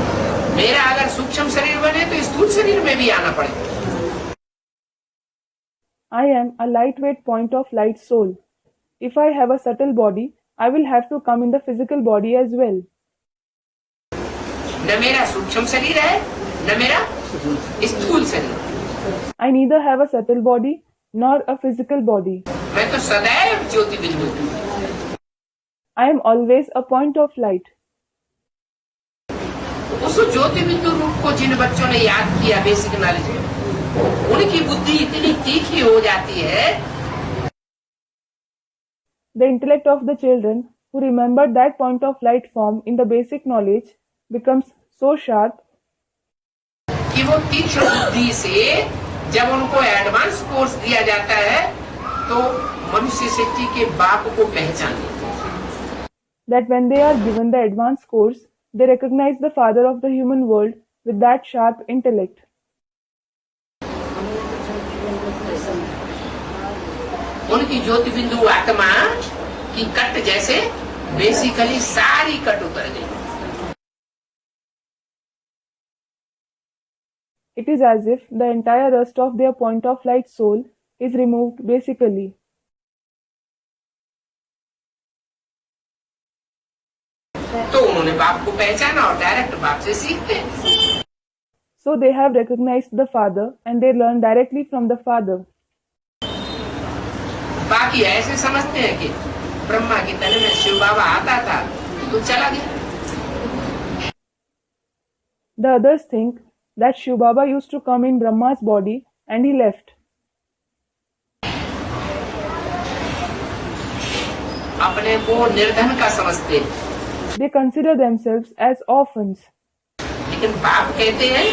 मेरा अगर सूक्ष्म शरीर बने तो स्थूल शरीर में भी आना पड़ेगा। I am a lightweight point of light soul. If I have a subtle body, I will have to come in the physical body as well. न मेरा सूक्ष्म शरीर है, न मेरा स्थूल शरीर। I neither have a subtle body nor a physical body. मैं तो सदैव ज्योति बिंदु हूँ। I am always a point of light. उस ज्योति बिंदु रूप को जिन बच्चों ने याद किया बेसिक नॉलेज में, उनकी बुद्धि इतनी तीखी हो जाती है, The intellect of the children who remembered that point of light form in the basic knowledge becomes so sharp कि वो तीक्ष्ण बुद्धि से जब उनको एडवांस कोर्स दिया जाता है तो मनुष्य शक्ति के बाप को पहचान लेते हैं। that when they are given the advanced course, they recognize the father of the human world with that sharp intellect. उनकी ज्योति बिंदु आत्मा की कट जैसे बेसिकली सारी कट उतर गई। It is as if the entire rust of their point of light soul is removed basically. तो उन्होंने बाप को पहचाना और डायरेक्ट बाप से सीखते हैं। So they have recognized the father and they learn directly from the father. बाकी ऐसे समझते हैं कि ब्रह्मा के तन में शिव बाबा आता था तो चला गया। The others think that Shiv Baba used to come in Brahma's body and he left. अपने को निर्धन का समझते हैं, They consider themselves as orphans. लेकिन बाप कहते हैं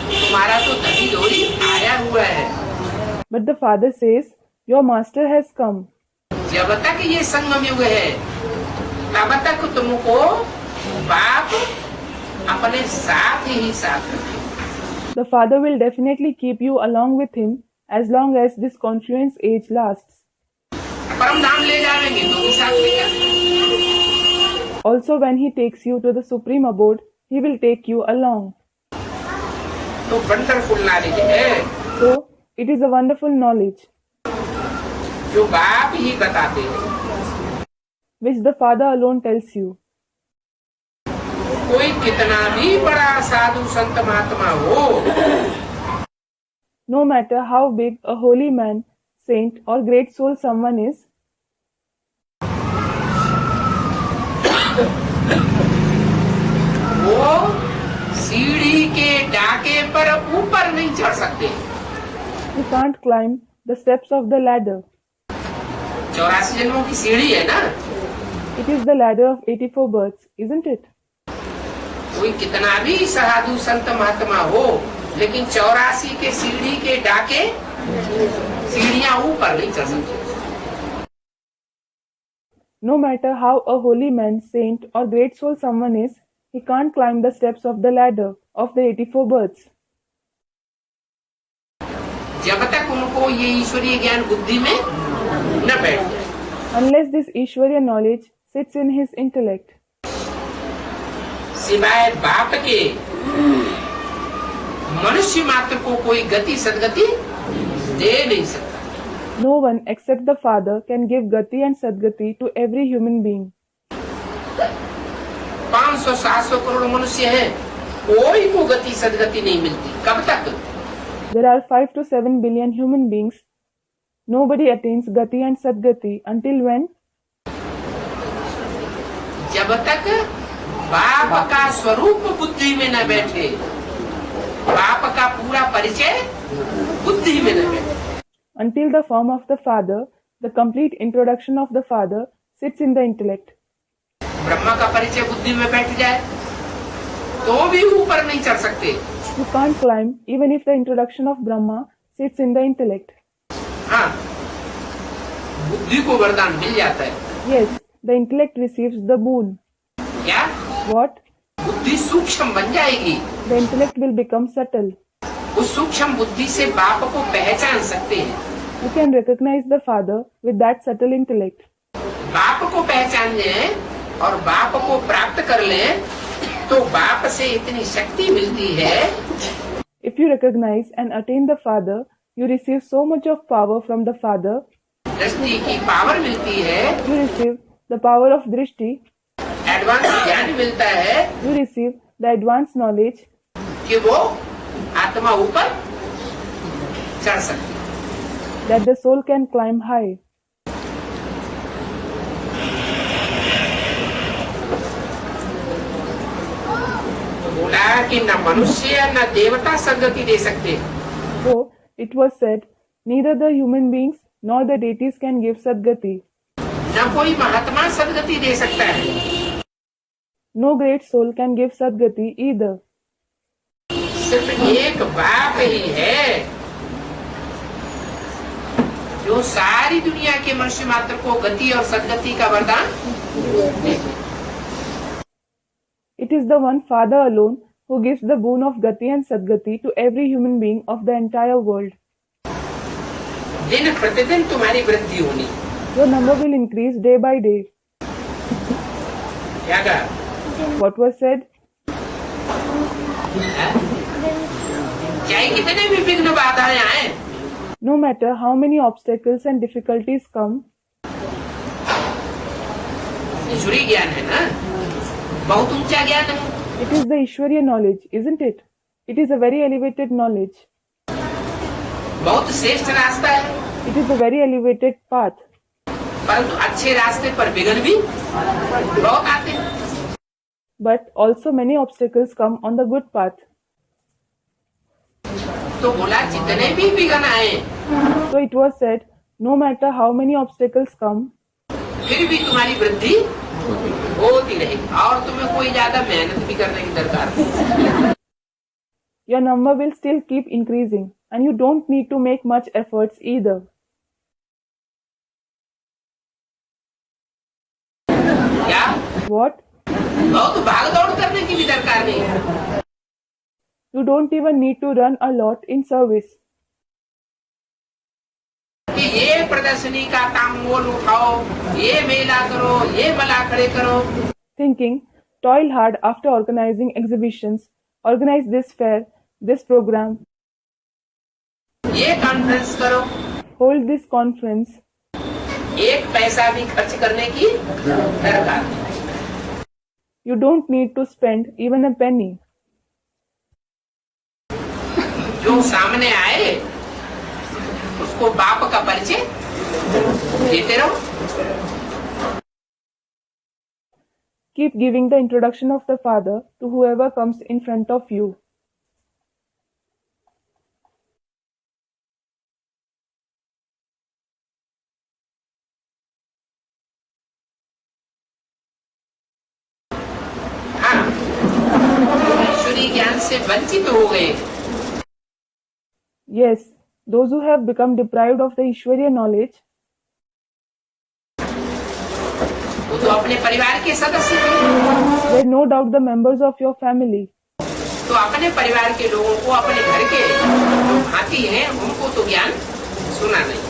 तुम्हारा तो धनी धोरी आया हुआ है। But the father says, your master has come. जब तक ये संगम युग है तब तक तुमको बाप अपने साथ ही साथ रखे। The father will definitely keep you along with him as long as this confluence age lasts. परम धाम ले जाएंगे तो भी साथ ले जाएंगे। Also, when he takes you to the supreme abode, he will take you along. तो वंडरफुल नॉलेज है। So, it is a wonderful knowledge जो बाप ही बताते हैं। which the father alone tells you. कोई कितना भी बड़ा साधु संत महात्मा हो, No matter how big a holy man, saint or great soul someone is, वो सीढ़ी के डाके पर ऊपर नहीं चढ़ सकते। he can't climb the steps of the ladder. 84 जन्मों की सीढ़ी है ना। It is the ladder of 84 births, isn't it? कोई कितना भी साधु संत महात्मा हो, लेकिन 84 के सीढ़ी के डाके सीढ़ियां ऊपर नहीं चढ़ सकते। No matter how a holy man, saint or great soul someone is, he can't climb the steps of the ladder of the 84 births. जब तक उनको ये ईश्वरीय ज्ञान बुद्धि में न बैठ जाए, Unless this Ishwarya knowledge sits in his intellect. सिवाय बाप के मनुष्य मात्र को कोई गति सदगति दे नहीं सकता। No one except the Father can give Gati and Sadgati to every human being. 500-700 crore मनुष्य हैं, कोई को गति सदगति नहीं मिलती। कब तक? There are 5 to 7 billion human beings. Nobody attains Gati and Sadgati until when? जब तक बाप का स्वरूप बुद्धि में न बैठे, बाप का पूरा परिचय बुद्धि में न बैठे। Until the form of the Father, the complete introduction of the Father sits in the intellect. Brahma का परिचय बुद्धि में बैठ जाए तो भी ऊपर नहीं चढ़ सकते। You can't climb even if the introduction of Brahma sits in the intellect. हाँ, बुद्धि को वरदान मिल जाता है। Yes, the intellect receives the boon. क्या? What? बुद्धि सूक्ष्म बन जाएगी। The intellect will become subtle. उस सूक्ष्म बुद्धि से बाप को पहचान सकते हैं। You can recognize the Father with that subtle intellect. बाप को पहचान लें और बाप को प्राप्त कर लें तो बाप से इतनी शक्ति मिलती है। If you recognize and attain the Father, you receive so much of power from the Father. दृष्टि की पावर मिलती है, You receive the power of Drishti. Advance ज्ञान मिलता है You receive the advanced knowledge कि वो आत्मा ऊपर चढ़ सकती है। that the soul can climb high. बोला कि न मनुष्य न देवता सद्गति दे सकते। So it was said, neither the human beings nor the deities can give Sadgati. न कोई महात्मा सद्गति दे सकता है। No great soul can give Sadgati either. सिर्फ एक बाप ही है जो सारी दुनिया के मनुष्य मात्र को गति और सद्गति का वरदान देते। It is the one Father alone who gives the boon of Gati and Sadgati to every human being of the entire world. दिन प्रतिदिन तुम्हारी वृद्धि होनी। Your number will increase day by day. क्या कहा? What was said? चाहे कितने भी विघ्न बाधाएं आए, No matter how many obstacles and difficulties come, ईश्वरीय ज्ञान है ना, बहुत ऊंचा ज्ञान है। it is the Ishwariya knowledge, isn't it? It is a very elevated knowledge. बहुत श्रेष्ठ रास्ता है, It is a very elevated path. परंतु अच्छे रास्ते पर विघ्न भी बहुत आते हैं। But also many obstacles come on the good path. तो बोला जितने भी विघ्न आए, So it was said, no matter how many obstacles come, फिर भी तुम्हारी वृद्धि होती रहेगी और तुम्हें कोई ज्यादा मेहनत भी करने की दरकार नहीं। your number will still keep increasing and you don't need to make much efforts either. क्या? What? बहुत भाग दौड़ करने की भी दरकार नहीं है। You don't even need to run a lot in service. कि ये प्रदर्शनी का तांबूल उठाओ, ये मेला करो, ये मला खड़े करो। Thinking, toil hard after organizing exhibitions, organize this fair, this program, ये कॉन्फ्रेंस करो, hold this conference. एक पैसा भी खर्च करने की दरकार नहीं। You don't need to spend even a penny. जो सामने आए उसको बाप का परिचय देते रहो। Keep giving the introduction of the Father to whoever comes in front of you. हाँ, ईश्वरीय ज्ञान से वंचित हो गए, Yes, those who have become deprived of the Ishwariya knowledge, वो तो अपने परिवार के सदस्य थे। were no doubt the members of your family. तो अपने परिवार के लोगों को, अपने घर के जो भांति हैं, उनको तो ज्ञान सुना नहीं।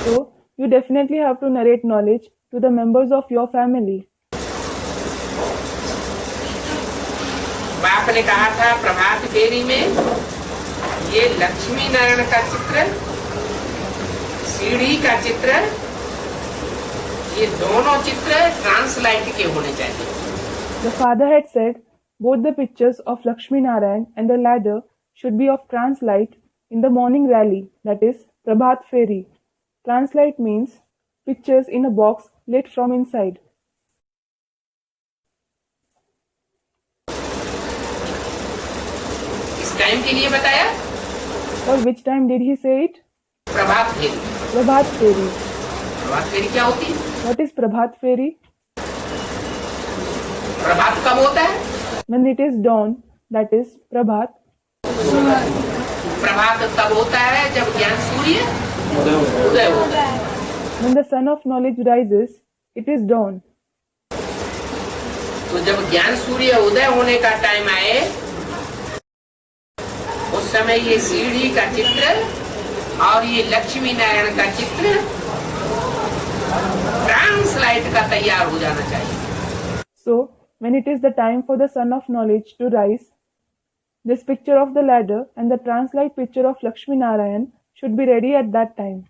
So, you definitely have to narrate knowledge to the members of your family. बाप ने कहा था प्रभात फेरी में, ये लक्ष्मी नारायण का चित्र, सीढ़ी का चित्र, ये दोनों चित्र ट्रांसलाइट के होने चाहिए। The father had said, both the pictures of Lakshmi Narayan and the ladder should be of translight in the morning rally, that is, Prabhat Feri. Translight means pictures in a box lit from inside. इस time के लिए बताया, For which time did he say it? Prabhat Pheri. Prabhat Feri. प्रभात फेरी क्या होती है? What is Prabhat Feri? प्रभात कब होता है? When it is dawn, that is Prabhat. प्रभात तब होता है जब ज्ञान सूर्य उदय होता है। When the sun of knowledge rises, it is dawn. तो जब ज्ञान सूर्य उदय होने का टाइम आए, उस समय ये सीढ़ी का चित्र और ये लक्ष्मी नारायण का चित्र ट्रांसलाइट का तैयार हो जाना चाहिए। So, when it is the time for the sun of knowledge to rise, this picture of the ladder and the translite picture of Lakshmi Narayan should be ready at that time.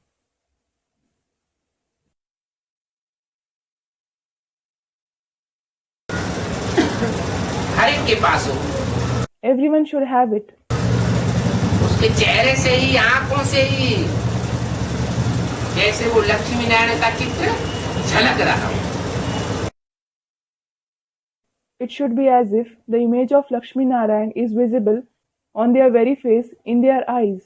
हर एक के पास हो, Everyone should have it. उसके चेहरे से ही, आंखों से ही जैसे वो लक्ष्मी नारायण का चित्र झलक रहा हो। It should be as if the image of Lakshmi Narayan is visible on their very face, in their eyes.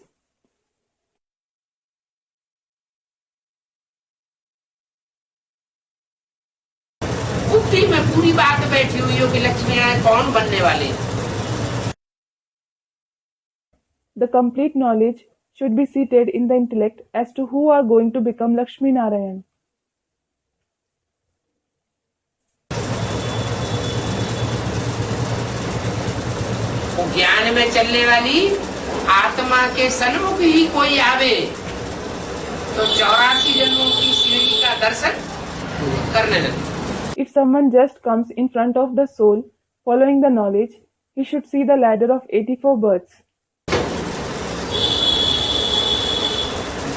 बुद्धि में पूरी बात बैठी हुई हो कि लक्ष्मी नारायण कौन बनने वाले हैं। The complete knowledge should be seated in the intellect as to who are going to become Lakshmi Narayan. वो ज्ञान में चलने वाली आत्मा के सन्मुख ही कोई आवे तो 84 जन्मों की सीढ़ी का दर्शन करने लगे। If someone just comes in front of the soul, following the knowledge, he should see the ladder of 84 births.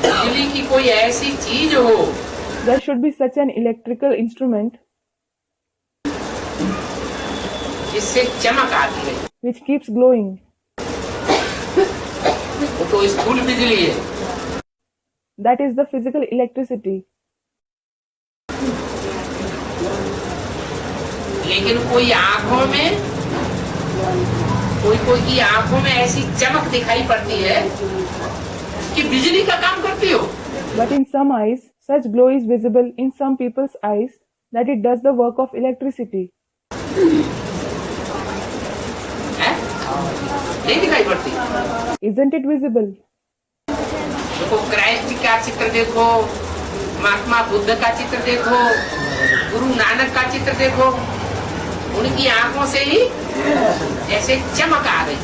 बिजली की कोई ऐसी चीज हो, There should be such an electrical instrument जिससे चमक आती है, which keeps glowing. वो तो स्थूल बिजली है। That is the physical electricity. लेकिन कोई आंखों में, कोई की आंखों में ऐसी चमक दिखाई पड़ती है कि बिजली का काम करती हो। But in some eyes, such glow is visible in some people's eyes that it does the work of electricity. है? नहीं दिखाई पड़ती। Isn't it visible? देखो क्राइस्ट का चित्र देखो, महात्मा बुद्ध का चित्र देखो, गुरु नानक का चित्र देखो, उनकी आंखों से ही जैसे चमक आ गई।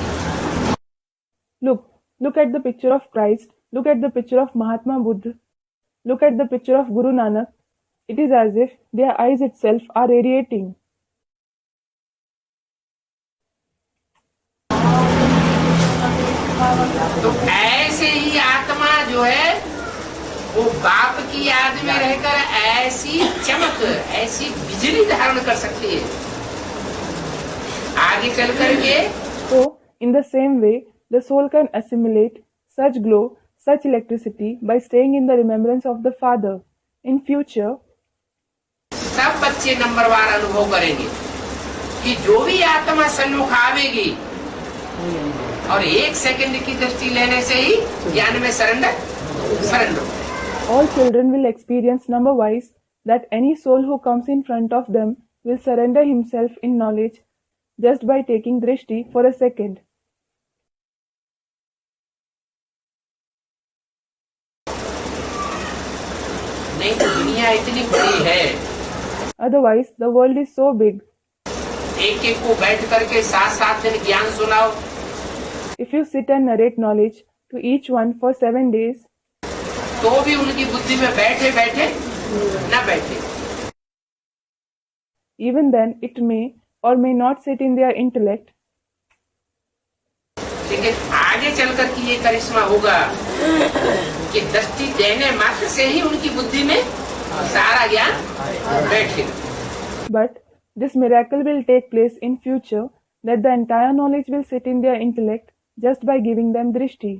Look at the picture of Christ, look at the picture of Mahatma Buddha, look at the picture of Guru Nanak. It is as if their eyes itself are radiating. तो ऐसे ही आत्मा जो है वो बाप की याद में रहकर ऐसी चमक, ऐसी बिजली धारण कर सकती है आगे चल करके। So, in the same way, the soul can assimilate such glow, such electricity by staying in the remembrance of the Father. In future, सब बच्चे नंबरवार अनुभव करेंगे कि जो भी आत्मा सन्मुख आवेगी और 1 सेकंड की दृष्टि लेने से ही ज्ञान में surrender. all children will experience number-wise that any soul who comes in front of them will surrender himself in knowledge just by taking drishti for a second. नहीं तो दुनिया इतनी बड़ी है, Otherwise, the world is so big. एक एक को बैठ करके 7-7 दिन ज्ञान सुनाओ, If you sit and narrate knowledge to each one for 7 days, तो भी उनकी बुद्धि में बैठे बैठे न बैठे। even then it may or may not sit in their intellect. लेकिन आगे चलकर की ये करिश्मा होगा कि दृष्टि देने मात्र से ही उनकी बुद्धि में सारा ज्ञान बैठेगा। But this miracle will take place in future that the entire knowledge will sit in their intellect just by giving them drishti.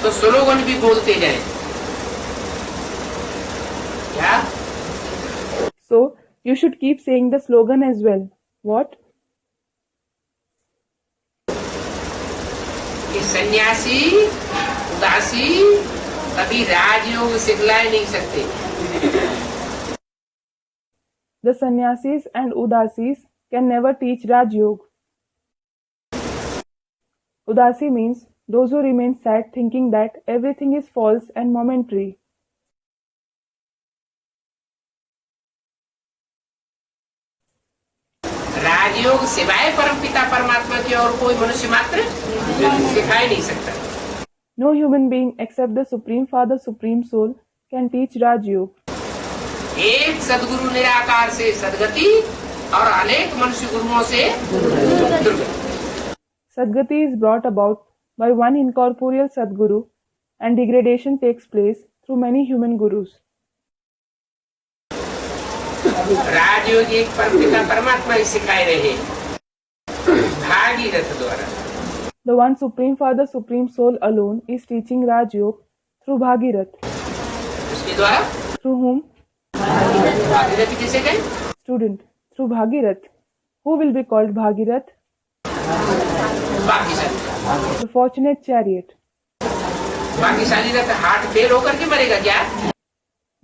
तो स्लोगन भी बोलते जाए क्या? So, you should keep saying the slogan as well. What? कि सन्यासी उदासी कभी राजयोग सिखला ही नहीं सकते। The sannyasis and udasis can never teach Raj Yoga. Udasi means those who remain sad thinking that everything is false and momentary. राजयोग सिवाय परमपिता परमात्मा के और कोई मनुष्य मात्र सिखा ही नहीं सकता। No human being except the Supreme Father, Supreme Soul can teach Raj Yoga. एक सदगुरु निराकार से सदगति और अनेक मनुष्य गुरुओं से दुर्गति। Sadgati is brought about by one incorporeal Sadguru and degradation takes place through many human gurus. राजयोग एक परमपिता परमात्मा ही सिखाए रहे भागीरथ द्वारा। The one Supreme Father, Supreme Soul alone is teaching Raj Yoga Through Bhagirath. उसके द्वारा Through whom? भागीरथ किसे कहें? Student. Through Bhagirath. Who will be called Bhagirath? भाग्यशाली। The fortunate chariot. भाग्यशाली रथ हार्ट फेल होकर के मरेगा क्या?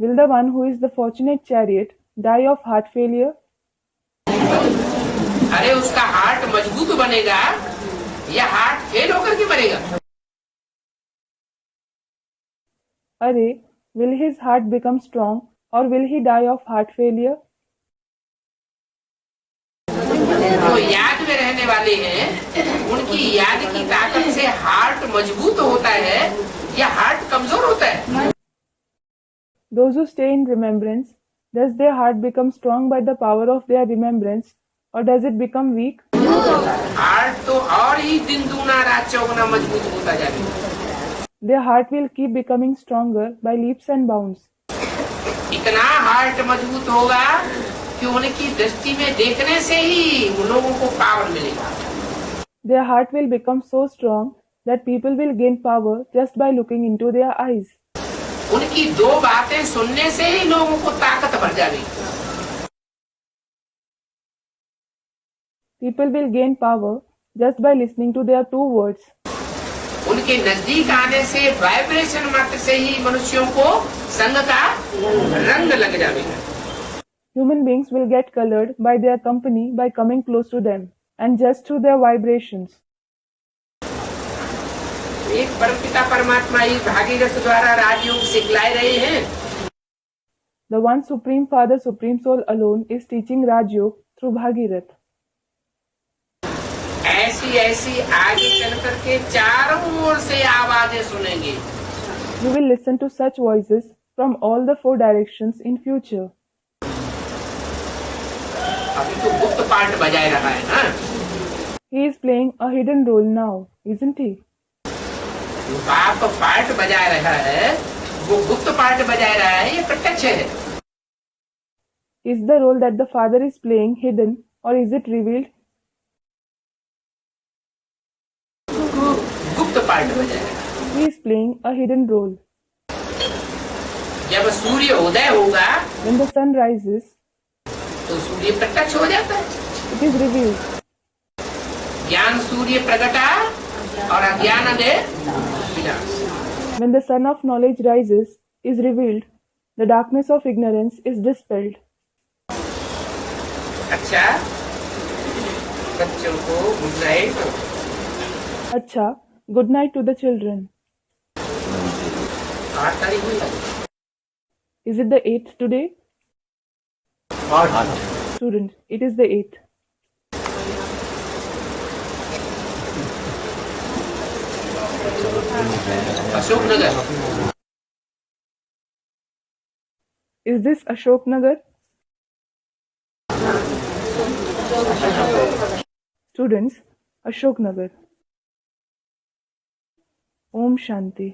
Will the one who is the fortunate chariot die of heart failure? अरे उसका हार्ट मजबूत बनेगा या हार्ट फेल होकर के मरेगा? Arey, will his heart become strong or will he die of heart failure? जो याद में रहने वाले हैं उनकी याद की ताकत से हार्ट मजबूत होता है या हार्ट कमजोर होता है? Those who stay in remembrance, does their heart become strong by the power of their remembrance or does it become weak? Heart तो और ही दिन दूना रात चौगुना मजबूत होता जाएगा। Their heart will keep becoming stronger by leaps and bounds. इतना heart मजबूत होगा कि उनकी दृष्टि में देखने से ही उन लोगों को पावर मिलेगा। Their heart will become so strong that people will gain power just by looking into their eyes. उनकी दो बातें सुनने से ही लोगों को ताकत बढ़ जाएगी। People will gain power just by listening to their two words. उनके नजदीक आने से वाइब्रेशन मात्र से ही मनुष्यों को संग का रंग लग जाएगा। Human beings will get colored by their company by coming close to them and just through their vibrations. एक परमपिता परमात्मा इस भागीरथ द्वारा राजयोग सिखलाए रहे हैं। The one Supreme Father, Supreme Soul alone is teaching Raj Yoga through Bhagirath. ऐसी ऐसी आगे चल करके चारों ओर से आवाजें सुनेंगे। You will listen to such voices from all the four directions in future. अभी तो गुप्त पार्ट बजाए रहा है ना। He is playing a hidden role now, isn't he? बाप पार्ट बजा रहा है, वो गुप्त पार्ट बजा रहा है, ये प्रत्यक्ष है। Is the role that the Father is playing hidden or is it revealed? गुप्त पार्ट बजा रहा है। He is playing a hidden role. जब सूर्य उदय होगा When the sun rises, तो सूर्य प्रत्यक्ष हो जाता है। it is revealed. ज्ञान सूर्य प्रगटा और अज्ञान अदय विनाश। When the sun of knowledge rises, is revealed, the darkness of ignorance is dispelled. अच्छा, बच्चों को good night. Acha, good night to the children. 8 तारीख हुई है। Is it the 8th today? Student, it is the 8th. Ashok Nagar. Is this Ashok Nagar? Students, Ashok Nagar. Om Shanti.